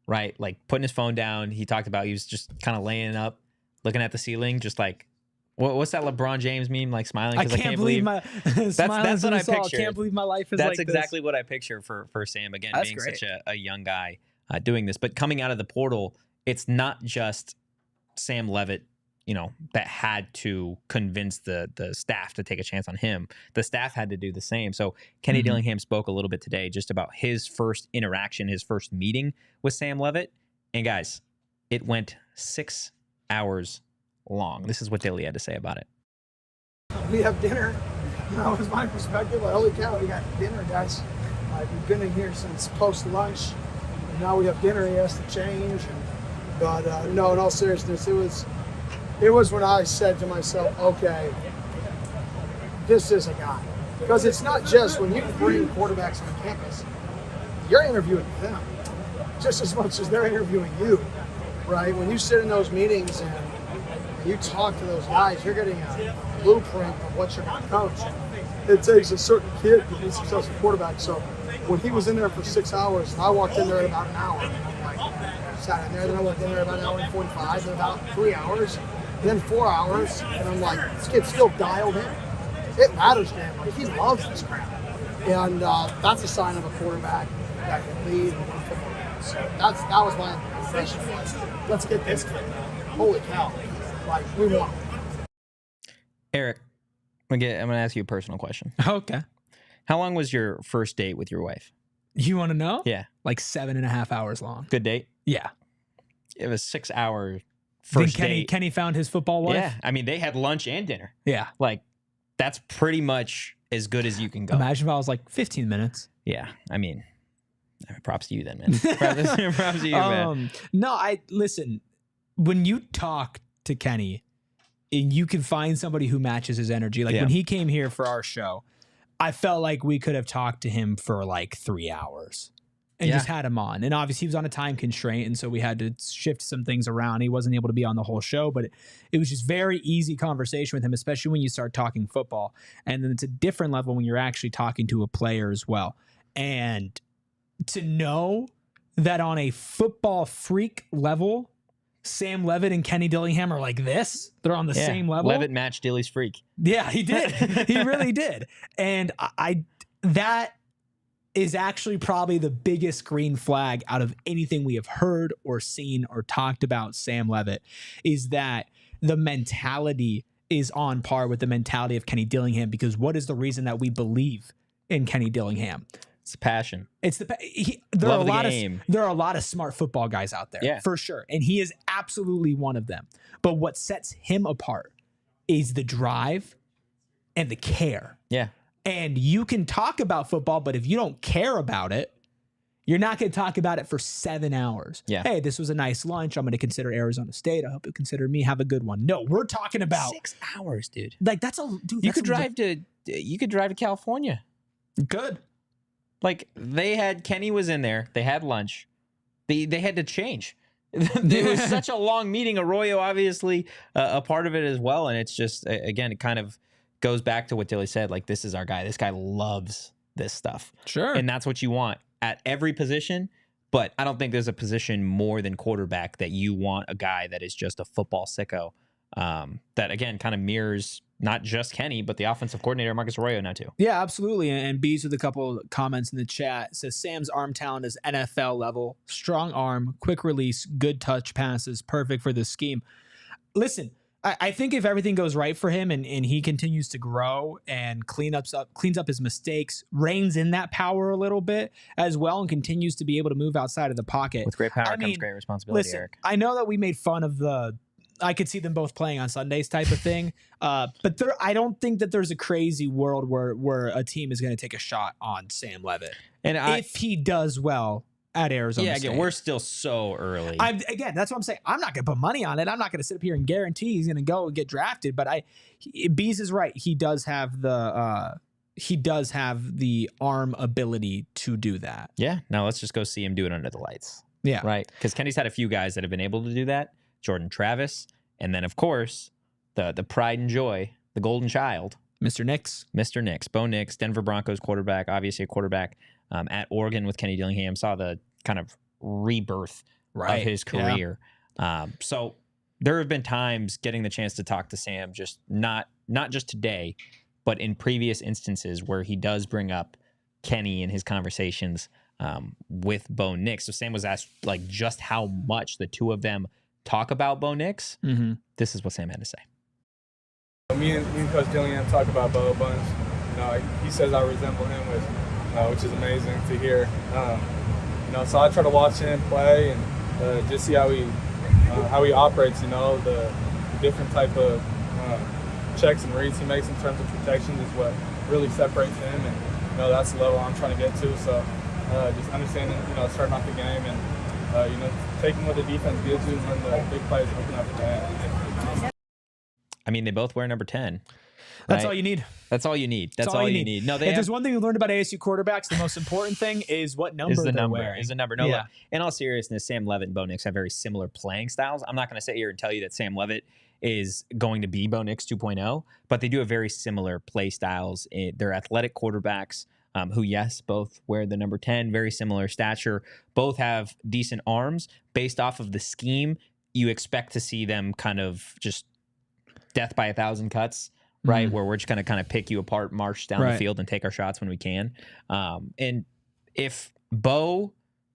S1: right? Like putting his phone down. He talked about he was just kind of laying up, looking at the ceiling, just like what's that LeBron James meme? Like smiling because I can't believe
S2: my
S1: that's what I picture.
S2: I can't believe my life is like this.
S1: That's exactly what I picture for Sam again,
S2: That's
S1: being
S2: great.
S1: such a young guy doing this. But coming out of the portal, it's not just Sam Leavitt, that had to convince the staff to take a chance on him. The staff had to do the same. So Kenny Dillingham spoke a little bit today just about his first interaction, his first meeting with Sam Leavitt. And guys, it went 6 hours long. This is what Dilly had to say about it.
S4: We have dinner. That was my perspective. Like, holy cow, we got dinner, guys. We've been in here since post-lunch. And now we have dinner. He has to change. But no, in all seriousness, it was when I said to myself, okay, this is a guy. Because it's not just when you bring quarterbacks on campus, you're interviewing them just as much as they're interviewing you, right? When you sit in those meetings and you talk to those guys, you're getting a blueprint of what you're going to coach. It takes a certain kid to be a successful quarterback. So when he was in there for 6 hours, and I walked in there in about an hour, and I'm like, sat in there, then I went in there about an hour and 45, then about 3 hours, then 4 hours, and I'm like, this kid's still dialed in. It matters to him. Like, he loves this crap. And that's a sign of a quarterback that can lead and win football games. So that was my impression. Let's get this kid. Holy cow. Like, we want him.
S1: Erik, I'm going to ask you a personal question.
S2: Okay.
S1: How long was your first date with your wife?
S2: You want to know?
S1: Yeah.
S2: Like 7.5 hours long.
S1: Good date?
S2: Yeah.
S1: It was 6 hour first date.
S2: Kenny found his football wife?
S1: Yeah. I mean, they had lunch and dinner.
S2: Yeah.
S1: Like, that's pretty much as good as you can go.
S2: Imagine if I was like 15 minutes.
S1: Yeah. I mean, props to you then, man. Props to you, man.
S2: No, listen, when you talk to Kenny and you can find somebody who matches his energy, like when he came here for our show, I felt like we could have talked to him for like 3 hours and just had him on. And obviously he was on a time constraint, and so we had to shift some things around. He wasn't able to be on the whole show, but it was just very easy conversation with him, especially when you start talking football. And then it's a different level when you're actually talking to a player as well. And to know that on a football freak level, Sam Leavitt and Kenny Dillingham are like this. They're on the same level.
S1: Leavitt matched Dilly's freak.
S2: Yeah, he did. He really did. And that is actually probably the biggest green flag out of anything we have heard or seen or talked about Sam Leavitt, is that the mentality is on par with the mentality of Kenny Dillingham. Because what is the reason that we believe in Kenny Dillingham?
S1: It's passion.
S2: It's there are a lot of smart football guys out there, for sure, and he is absolutely one of them. But what sets him apart is the drive and the care.
S1: Yeah.
S2: And you can talk about football, but if you don't care about it, you're not going to talk about it for 7 hours.
S1: Yeah.
S2: Hey, this was a nice lunch. I'm going to consider Arizona State. I hope you consider me. Have a good one. No, we're talking about
S1: 6 hours, dude.
S2: Like dude.
S1: You could drive to California.
S2: Good.
S1: Like, Kenny was in there. They had lunch. They had to change. It was such a long meeting. Arroyo, obviously, a part of it as well. And it's just, again, it kind of goes back to what Dilly said. Like, this is our guy. This guy loves this stuff.
S2: Sure.
S1: And that's what you want at every position. But I don't think there's a position more than quarterback that you want a guy that is just a football sicko. That, again, kind of mirrors not just Kenny, but the offensive coordinator, Marcus Arroyo, now too.
S2: Yeah, absolutely. And Bees with a couple of comments in the chat says Sam's arm talent is NFL level, strong arm, quick release, good touch passes, perfect for this scheme. Listen, I think if everything goes right for him and he continues to grow and cleans up his mistakes, reins in that power a little bit as well, and continues to be able to move outside of the pocket.
S1: With great power comes great responsibility,
S2: listen,
S1: Erik.
S2: I know that we made fun of I could see them both playing on Sundays type of thing. But I don't think that there's a crazy world where a team is going to take a shot on Sam Leavitt. And if he does well at Arizona State.
S1: Again, we're still so early.
S2: Again, that's what I'm saying. I'm not going to put money on it. I'm not going to sit up here and guarantee he's going to go and get drafted. But Bees is right. He does have the arm ability to do that.
S1: Yeah. Now let's just go see him do it under the lights.
S2: Yeah.
S1: Right. Because Kenny's had a few guys that have been able to do that. Jordan Travis, and then of course the pride and joy, the golden child,
S2: Mr. Nix.
S1: Mr. Nix, Bo Nix, Denver Broncos quarterback, obviously a quarterback at Oregon with Kenny Dillingham, saw the kind of rebirth of his career. Yeah. So there have been times getting the chance to talk to Sam, just not just today, but in previous instances where he does bring up Kenny in his conversations with Bo Nix. So Sam was asked like just how much the two of them talk about Bo Nix. Mm-hmm. This is what Sam had to say.
S3: Me and Coach Dillingham talk about Bo a bunch. He says I resemble him, which is amazing to hear. So I try to watch him play and just see how he operates. The different type of checks and reads he makes in terms of protection is what really separates him, and that's the level I'm trying to get to. So just understanding, starting off the game and taking what the defense gives you when the big plays open up the game.
S1: I mean, they both wear number 10.
S2: That's all you need.
S1: That's all you need. That's all you need. No,
S2: if there's one thing we learned about ASU quarterbacks, the most important thing is what number they're wearing.
S1: Is the number. No, in all seriousness, Sam Leavitt and Bo Nix have very similar playing styles. I'm not going to sit here and tell you that Sam Leavitt is going to be Bo Nix 2.0, but they do have very similar play styles. They're athletic quarterbacks who, yes, both wear the number 10, very similar stature. Both have decent arms. Based off of the scheme, you expect to see them kind of just death by 1,000 cuts, right? Where we're just going to kind of pick you apart, march down the field, and take our shots when we can. And if Bo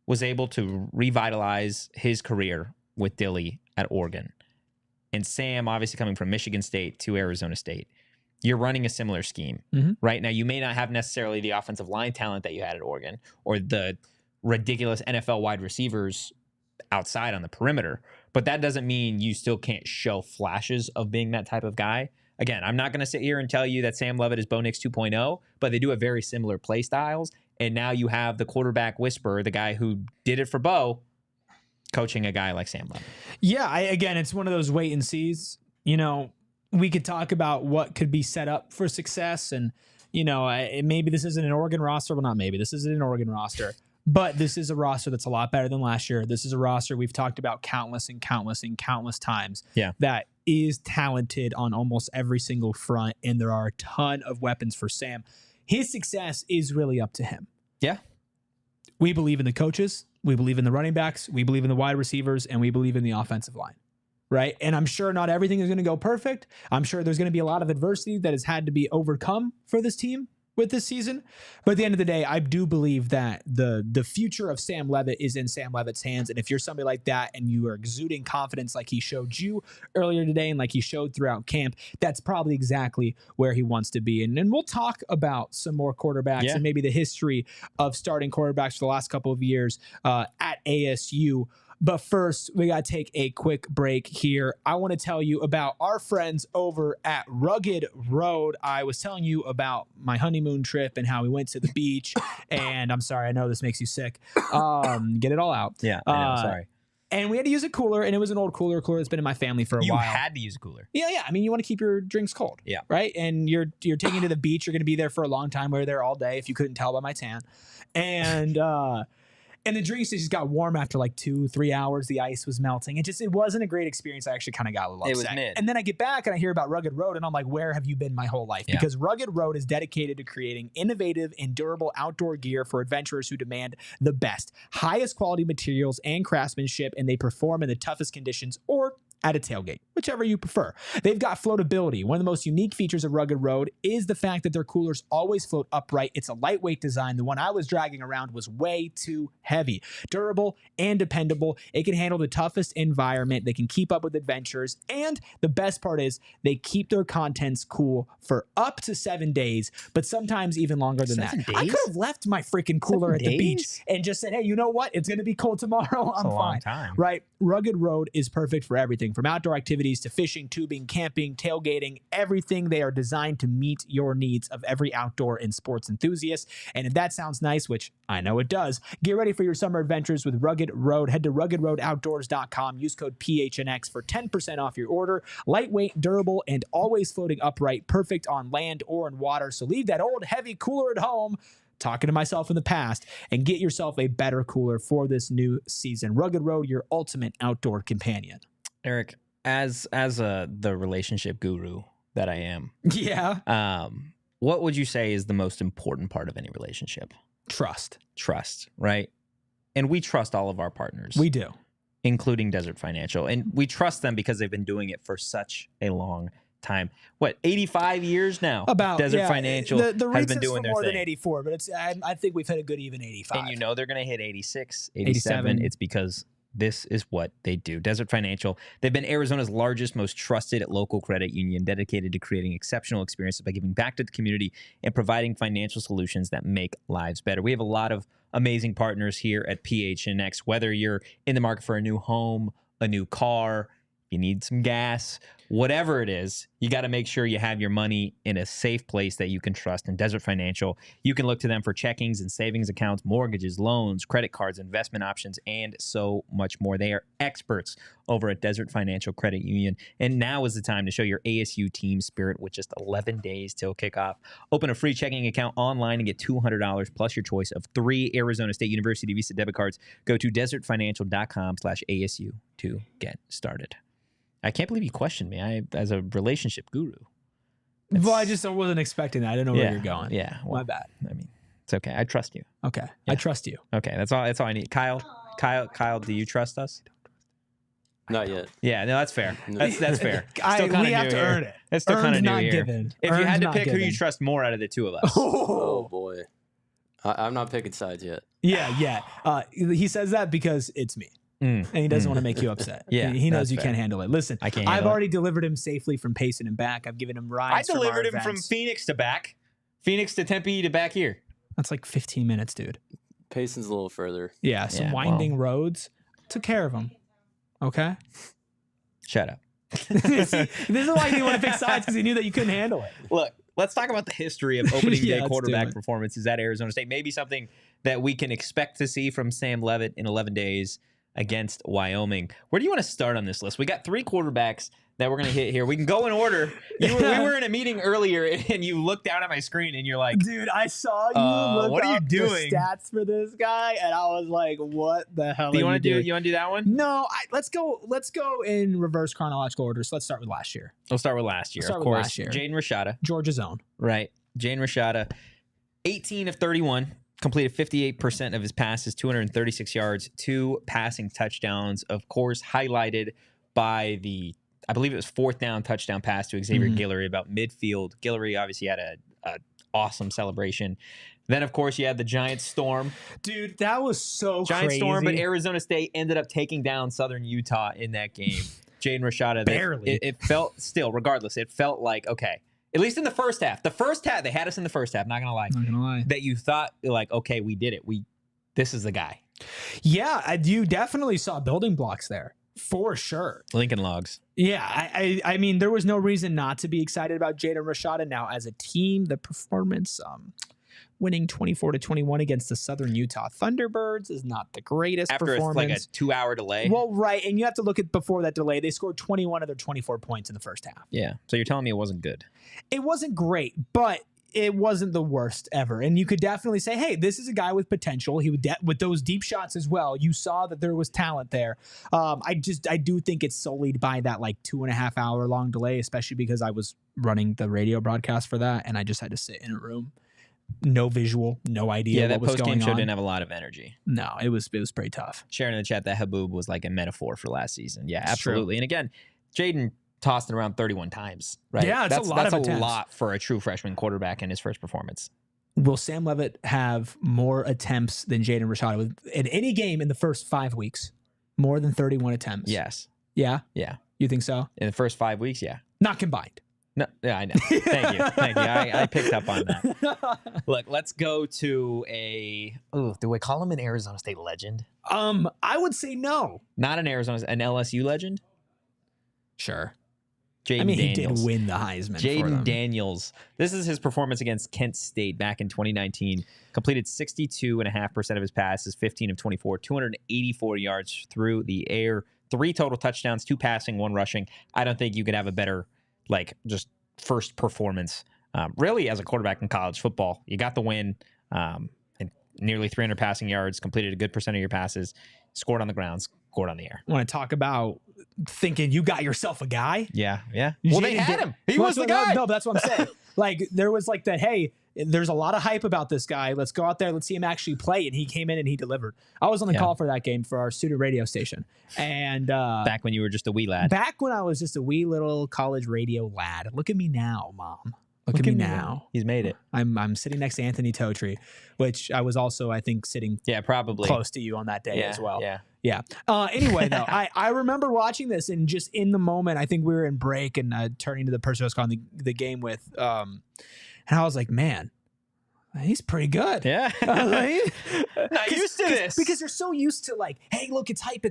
S1: was able to revitalize his career with Dilly at Oregon, and Sam obviously coming from Michigan State to Arizona State, you're running a similar scheme, right? Now, you may not have necessarily the offensive line talent that you had at Oregon or the ridiculous NFL wide receivers outside on the perimeter, but that doesn't mean you still can't show flashes of being that type of guy. Again, I'm not going to sit here and tell you that Sam Leavitt is Bo Nix 2.0, but they do have very similar play styles. And now you have the quarterback whisperer, the guy who did it for Bo, coaching a guy like Sam Leavitt.
S2: Yeah, again, it's one of those wait and sees. We could talk about what could be set up for success. And, maybe this isn't an Oregon roster. Well, not maybe. This isn't an Oregon roster. But this is a roster that's a lot better than last year. This is a roster we've talked about countless times.
S1: Yeah.
S2: That is talented on almost every single front, and there are a ton of weapons for Sam. His success is really up to him.
S1: Yeah.
S2: We believe in the coaches. We believe in the running backs. We believe in the wide receivers, and we believe in the offensive line. Right. And I'm sure not everything is going to go perfect. I'm sure there's going to be a lot of adversity that has had to be overcome for this team with this season. But at the end of the day, I do believe that the future of Sam Leavitt is in Sam Leavitt's hands. And if you're somebody like that and you are exuding confidence like he showed you earlier today and like he showed throughout camp, that's probably exactly where he wants to be. And we'll talk about some more quarterbacks and maybe the history of starting quarterbacks for the last couple of years at ASU. But first, we got to take a quick break here. I want to tell you about our friends over at Rugged Road. I was telling you about my honeymoon trip and how we went to the beach. And I'm sorry, I know this makes you sick. Get it all out.
S1: Yeah, I know, sorry.
S2: And we had to use a cooler, and it was an old cooler that's been in my family for a while.
S1: You had to use a cooler.
S2: Yeah. I mean, you want to keep your drinks cold.
S1: Yeah.
S2: Right? And you're taking to the beach. You're going to be there for a long time. We were there all day, if you couldn't tell by my tan. And the drinks just got warm after like 2-3 hours. The ice was melting. It wasn't a great experience. I actually kind of got a little upset.
S1: It was mid.
S2: And then I get back and I hear about Rugged Road and I'm like, where have you been my whole life?
S1: Yeah.
S2: Because Rugged Road is dedicated to creating innovative and durable outdoor gear for adventurers who demand the best, highest quality materials and craftsmanship, and they perform in the toughest conditions or at a tailgate, whichever you prefer. They've got floatability. One of the most unique features of Rugged Road is the fact that their coolers always float upright. It's a lightweight design. The one I was dragging around was way too heavy. Durable and dependable. It can handle the toughest environment. They can keep up with adventures. And the best part is they keep their contents cool for up to 7 days, but sometimes even longer than
S1: 7
S2: that.
S1: days?
S2: I could have left my freaking cooler
S1: 7
S2: at the beach
S1: days?
S2: and just said, hey, you know what? It's going to be cold tomorrow. I'm
S1: a
S2: fine.
S1: long time.
S2: Right? Rugged Road is perfect for everything from outdoor activities to fishing, tubing, camping, tailgating, everything. They are designed to meet your needs of every outdoor and sports enthusiast. And if that sounds nice, which I know it does, get ready for your summer adventures with Rugged Road. Head to ruggedroadoutdoors.com. Use code PHNX for 10% off your order. Lightweight, durable, and always floating upright. Perfect on land or in water. So leave that old heavy cooler at home, talking to myself in the past, and get yourself a better cooler for this new season. Rugged Road, your ultimate outdoor companion.
S1: Erik, as the relationship guru that I am.
S2: Yeah.
S1: What would you say is the most important part of any relationship?
S2: Trust,
S1: right? And we trust all of our partners.
S2: We do.
S1: Including Desert Financial. And we trust them because they've been doing it for such a long time. What, 85 years now?
S2: About
S1: Desert Financial has been doing their
S2: more
S1: thing.
S2: Than 84, but I think we've hit a good even 85.
S1: And they're going to hit 86, 87. It's because this is what they do. Desert Financial, they've been Arizona's largest, most trusted local credit union, dedicated to creating exceptional experiences by giving back to the community and providing financial solutions that make lives better. We have a lot of amazing partners here at PHNX, whether you're in the market for a new home, a new car, you need some gas, whatever it is, you got to make sure you have your money in a safe place that you can trust. In Desert Financial, you can look to them for checkings and savings accounts, mortgages, loans, credit cards, investment options, and so much more. They are experts over at Desert Financial Credit Union. And now is the time to show your ASU team spirit with just 11 days till kickoff. Open a free checking account online and get $200 plus your choice of 3 Arizona State University Visa debit cards. Go to desertfinancial.com/ASU to get started. I can't believe you questioned me. As a relationship guru.
S2: Well, I wasn't expecting that. I didn't know where you're going.
S1: Yeah. Well,
S2: my bad.
S1: I mean, it's okay. I trust you.
S2: Okay.
S1: Yeah.
S2: I trust you.
S1: Okay. That's all I need. Kyle, do you trust us?
S5: Not yet.
S1: Yeah, no, that's fair. That's fair.
S2: We have to earn it.
S1: It's still kind of new here.
S2: Given.
S1: If you had to pick who you trust more out of the two of us.
S5: Oh boy. I'm not picking sides yet.
S2: Yeah. He says that because it's me. And he doesn't want to make you upset.
S1: Yeah,
S2: he knows you can't handle it. Listen, I've already delivered him safely from Payson and back. I've given him rides.
S1: I delivered him from Phoenix to back. Phoenix to Tempe to back here.
S2: That's like 15 minutes, dude.
S5: Payson's a little further.
S2: Yeah, some winding roads. Took care of him. Okay?
S1: Shut up.
S2: See, this is why he didn't want to pick sides, because he knew that you couldn't handle it.
S1: Look, let's talk about the history of opening day quarterback performances at Arizona State. Maybe something that we can expect to see from Sam Leavitt in 11 days against Wyoming. Where do you want to start on this list? We got 3 quarterbacks that we're going to hit here. We can go in order. We were in a meeting earlier, and you looked down at my screen, and you're like,
S2: dude, I saw you look
S1: what are you doing?
S2: The stats for this guy, and I was like, what the hell
S1: you want to do that one?
S2: No, let's go in reverse chronological order. So let's start with last year.
S1: We'll start with last year, of course. Jaden Rashada.
S2: Georgia's own.
S1: Right. Jaden Rashada, 18 of 31. Completed 58% of his passes, 236 yards, 2 passing touchdowns. Of course, highlighted by I believe it was 4th down touchdown pass to Xavier Guillory about midfield. Guillory obviously had an awesome celebration. Then, of course, you had the Giant Storm.
S2: Dude, that was so
S1: Giant Storm, but Arizona State ended up taking down Southern Utah in that game. Jaden Rashada.
S2: Barely.
S1: It felt, still, regardless, it felt like, okay, at least in the first half. The first half, they had us in the first half, not going to lie. That you thought, like, okay, we did it. This is the guy.
S2: Yeah, you definitely saw building blocks there, for sure.
S1: Lincoln Logs.
S2: Yeah, I mean, there was no reason not to be excited about Jaden Rashada. Now, as a team, the performance, winning 24-21 against the Southern Utah Thunderbirds is not the greatest performance.
S1: After like a 2-hour delay?
S2: Well, right, and you have to look at before that delay. They scored 21 of their 24 points in the first half.
S1: Yeah, so you're telling me it wasn't good.
S2: It wasn't great, but it wasn't the worst ever. And you could definitely say, hey, this is a guy with potential. He would with those deep shots as well. You saw that there was talent there. I do think it's sullied by that like 2.5 hour long delay, especially because I was running the radio broadcast for that, and I just had to sit in a room. No visual, no idea what was going on. Yeah, that post-game show
S1: didn't have a lot of energy.
S2: No, it was pretty tough.
S1: Sharing in the chat that Haboob was like a metaphor for last season. Yeah, absolutely. And again, Jaden tossed it around 31 times, right?
S2: Yeah, that's a
S1: lot for a true freshman quarterback in his first performance.
S2: Will Sam Leavitt have more attempts than Jaden Rashada in any game in the first 5 weeks? More than 31 attempts?
S1: Yes.
S2: Yeah?
S1: Yeah.
S2: You think so?
S1: In the first 5 weeks, yeah.
S2: Not combined.
S1: No, yeah, I know. Thank you. I picked up on that. Look, let's go to do we call him an Arizona State legend?
S2: I would say no.
S1: Not an LSU legend?
S2: Sure.
S1: Jaden
S2: Daniels.
S1: He
S2: did win the Heisman.
S1: Jaden Daniels. This is his performance against Kent State back in 2019. Completed 62.5% of his passes, 15 of 24, 284 yards through the air, 3 total touchdowns, 2 passing, 1 rushing. I don't think you could have a better just first performance, really, as a quarterback in college football. You got the win, and nearly 300 passing yards, completed a good percent of your passes, scored on the ground, scored on the air.
S2: I want to talk about thinking you got yourself a guy.
S1: Yeah. Well, they had him. He was the guy.
S2: No, but that's what I'm saying. Like, there was like that, hey, there's a lot of hype about this guy. Let's go out there. Let's see him actually play. And he came in and he delivered. I was on the call for that game for our student radio station. And
S1: back when you were just a wee lad.
S2: Back when I was just a wee little college radio lad. Look at me now, Mom. Look at me now.
S1: He's made it.
S2: I'm sitting next to Anthony Totri, which I was also, I think, sitting
S1: probably
S2: close to you on that day as well.
S1: Yeah.
S2: Anyway, though, I remember watching this and just in the moment, I think we were in break and turning to the person I was calling the game with, and I was like, man, he's pretty good.
S1: Yeah.
S2: Not
S1: used to this.
S2: Because you're so used to like, hey, look, it's hype. And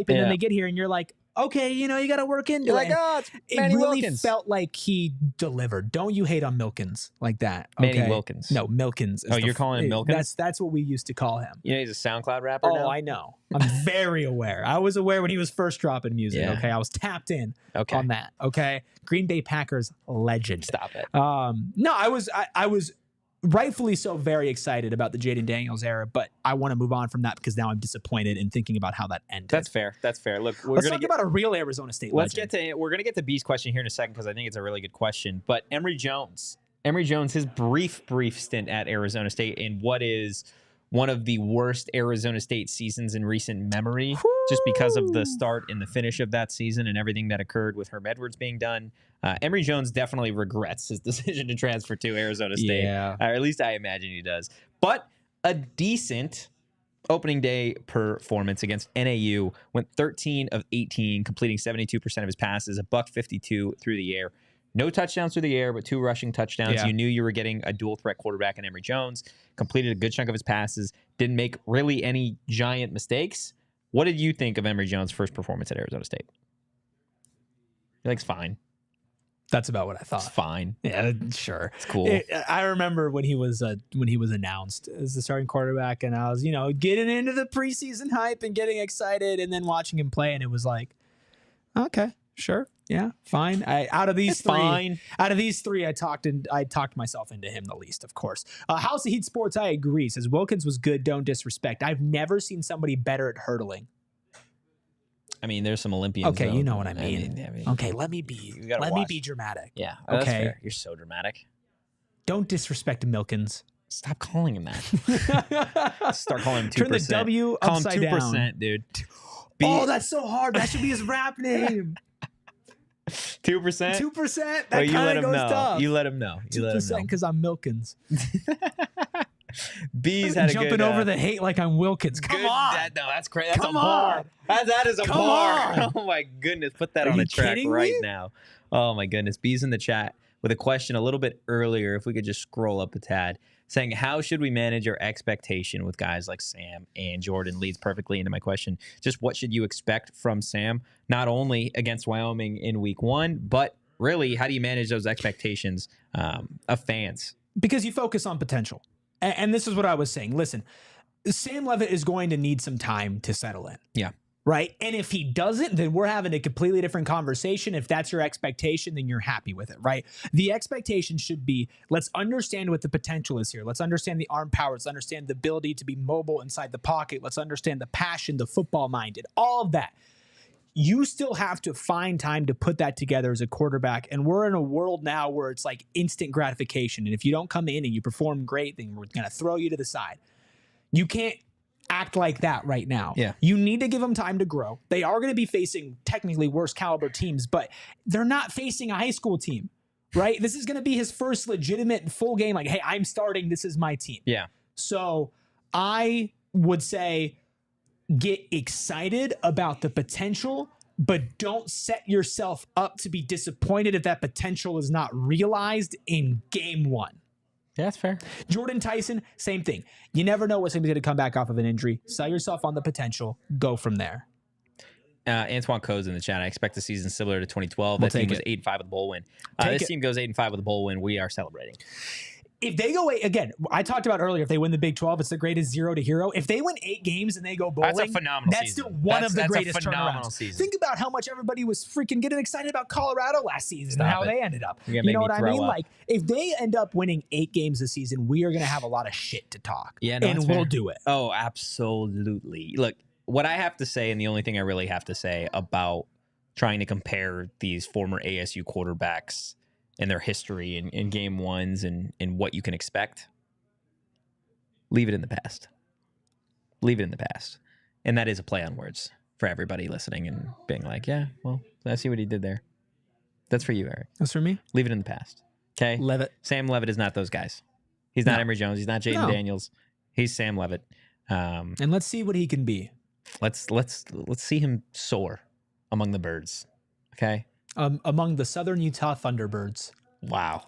S2: then they get here and you're like, okay, you got to work into it.
S1: You're like, oh, it's Manny
S2: It really
S1: Wilkins.
S2: felt like he delivered. Don't you hate on Milkins like that? Okay?
S1: Manny Wilkins.
S2: No, Milkins.
S1: Oh, you're calling him Milkins?
S2: That's what we used to call him.
S1: He's a SoundCloud rapper now?
S2: Oh, I know. I'm very aware. I was aware when he was first dropping music, okay? I was tapped in on that, okay? Green Bay Packers legend.
S1: Stop it.
S2: No, I was rightfully so very excited about the Jaden Daniels era, but I want to move on from that because now I'm disappointed in thinking about how that ended.
S1: That's fair. Look,
S2: let's talk about a real Arizona State legend.
S1: We're going to get to B's question here in a second because I think it's a really good question. But Emory Jones, his brief stint at Arizona State in what is one of the worst Arizona State seasons in recent memory, just because of the start and the finish of that season and everything that occurred with Herm Edwards being done. Emory Jones definitely regrets his decision to transfer to Arizona State. Or at least I imagine he does. But a decent opening day performance against NAU, went 13 of 18, completing 72% of his passes, $152 through the air. No touchdowns through the air, but 2 rushing touchdowns. You knew you were getting a dual threat quarterback in Emory Jones. Completed a good chunk of his passes. Didn't make really any giant mistakes. What did you think of Emory Jones' first performance at Arizona State? He looks fine.
S2: That's about what I thought.
S1: It's fine.
S2: Yeah, sure.
S1: It's cool.
S2: I remember when he was announced as the starting quarterback, and I was, getting into the preseason hype and getting excited, and then watching him play, and it was like, okay, sure. Yeah, fine. Out of these three, I talked myself into him the least, of course. House of Heat Sports, I agree. Says Wilkins was good. Don't disrespect. I've never seen somebody better at hurdling.
S1: I mean, there's some Olympians.
S2: Okay,
S1: though.
S2: you know what I mean. Okay, let me be dramatic.
S1: Yeah,
S2: okay.
S1: That's fair. You're so dramatic.
S2: Don't disrespect Milkins.
S1: Stop calling him that. Start calling him 2%.
S2: Turn the W upside down.
S1: Call him 2%, dude.
S2: Oh, that's so hard. That should be his rap name.
S1: 2%?
S2: 2%? That
S1: well,
S2: kind of goes tough.
S1: You let him know.
S2: 2% because I'm Milkins.
S1: B's had a
S2: jumping over the hate like I'm Wilkins. Come on.
S1: That's crazy. That's a bar. That is a bar.
S2: On.
S1: Oh, my goodness. Put that on a track right now. Oh, my goodness. B's in the chat with a question a little bit earlier, if we could just scroll up a tad, saying, how should we manage our expectation with guys like Sam and Jordan? Leads perfectly into my question. Just what should you expect from Sam, not only against Wyoming in week 1, but really, how do you manage those expectations of fans?
S2: Because you focus on potential. And this is what I was saying. Listen, Sam Leavitt is going to need some time to settle in.
S1: Yeah.
S2: Right? And if he doesn't, then we're having a completely different conversation. If that's your expectation, then you're happy with it, right? The expectation should be, let's understand what the potential is here. Let's understand the arm power. Let's understand the ability to be mobile inside the pocket. Let's understand the passion, the football minded, all of that. You still have to find time to put that together as a quarterback. And we're in a world now where it's like instant gratification. And if you don't come in and you perform great, then we're going to throw you to the side. You can't act like that right now.
S1: Yeah.
S2: You need to give them time to grow. They are going to be facing technically worse caliber teams, but they're not facing a high school team, right? This is going to be his first legitimate full game. Like, hey, I'm starting. This is my team.
S1: Yeah.
S2: So I would say, get excited about the potential, but don't set yourself up to be disappointed if that potential is not realized in game 1.
S1: Yeah, that's fair.
S2: Jordan Tyson, same thing. You never know what's going to come back off of an injury. Sell yourself on the potential. Go from there.
S1: Antoine Coe's in the chat. I expect a season similar to 2012. That team was 8-5 with a bowl win. This team goes 8-5 with a bowl win. We are celebrating.
S2: If they go again, I talked about earlier, if they win the Big 12, it's the greatest 0 to hero. If they win 8 games and they go bowling,
S1: that's a phenomenal
S2: that's
S1: season.
S2: Still one of the greatest turnarounds.
S1: Season.
S2: Think about how much everybody was freaking getting excited about Colorado last season and how they ended up. You know what I mean? Like, if they end up winning 8 games this season, we are going to have a lot of shit to talk.
S1: Yeah, no,
S2: and we'll do it.
S1: Oh, absolutely. Look, what I have to say, and the only thing I really have to say about trying to compare these former ASU quarterbacks and their history in game ones and what you can expect, leave it in the past. Leave it in the past. And that is a play on words for everybody listening and being like, yeah, well, I see what he did there. That's for you, Erik.
S2: That's for me.
S1: Leave it in the past. Okay?
S2: Leavitt.
S1: Sam Leavitt is not those guys. He's not Emory Jones. He's not Jaden Daniels. He's Sam Leavitt.
S2: And let's see what he can be.
S1: Let's see him soar among the birds. Okay?
S2: Among the Southern Utah Thunderbirds.
S1: Wow.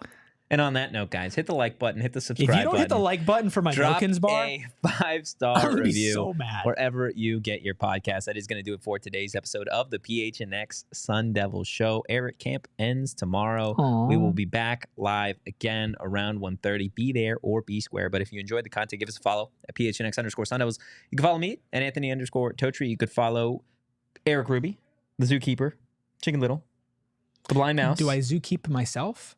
S1: And on that note, guys, hit the like button, hit the subscribe button.
S2: If you don't hit the like button for my Milkins bar,
S1: a 5-star review
S2: be so mad.
S1: Wherever you get your podcast. That is going to do it for today's episode of the PHNX Sun Devils show. Erik camp ends tomorrow.
S2: Aww.
S1: We will be back live again around 1:30. Be there or be square. But if you enjoyed the content, give us a follow at PHNX_Sun Devils. You can follow me at Anthony_Totri. You could follow Erik Ruby, the zookeeper, Chicken Little, the blind mouse.
S2: Do I zookeep myself?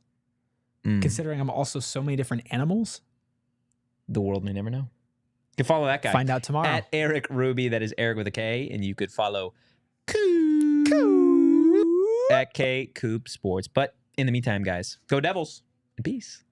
S2: Considering I'm also so many different animals?
S1: The world may never know. You can follow that guy.
S2: Find out tomorrow.
S1: At Erik Ruby, that is Erik with a K. And you could follow at K Coop Sports. But in the meantime, guys, go Devils and peace.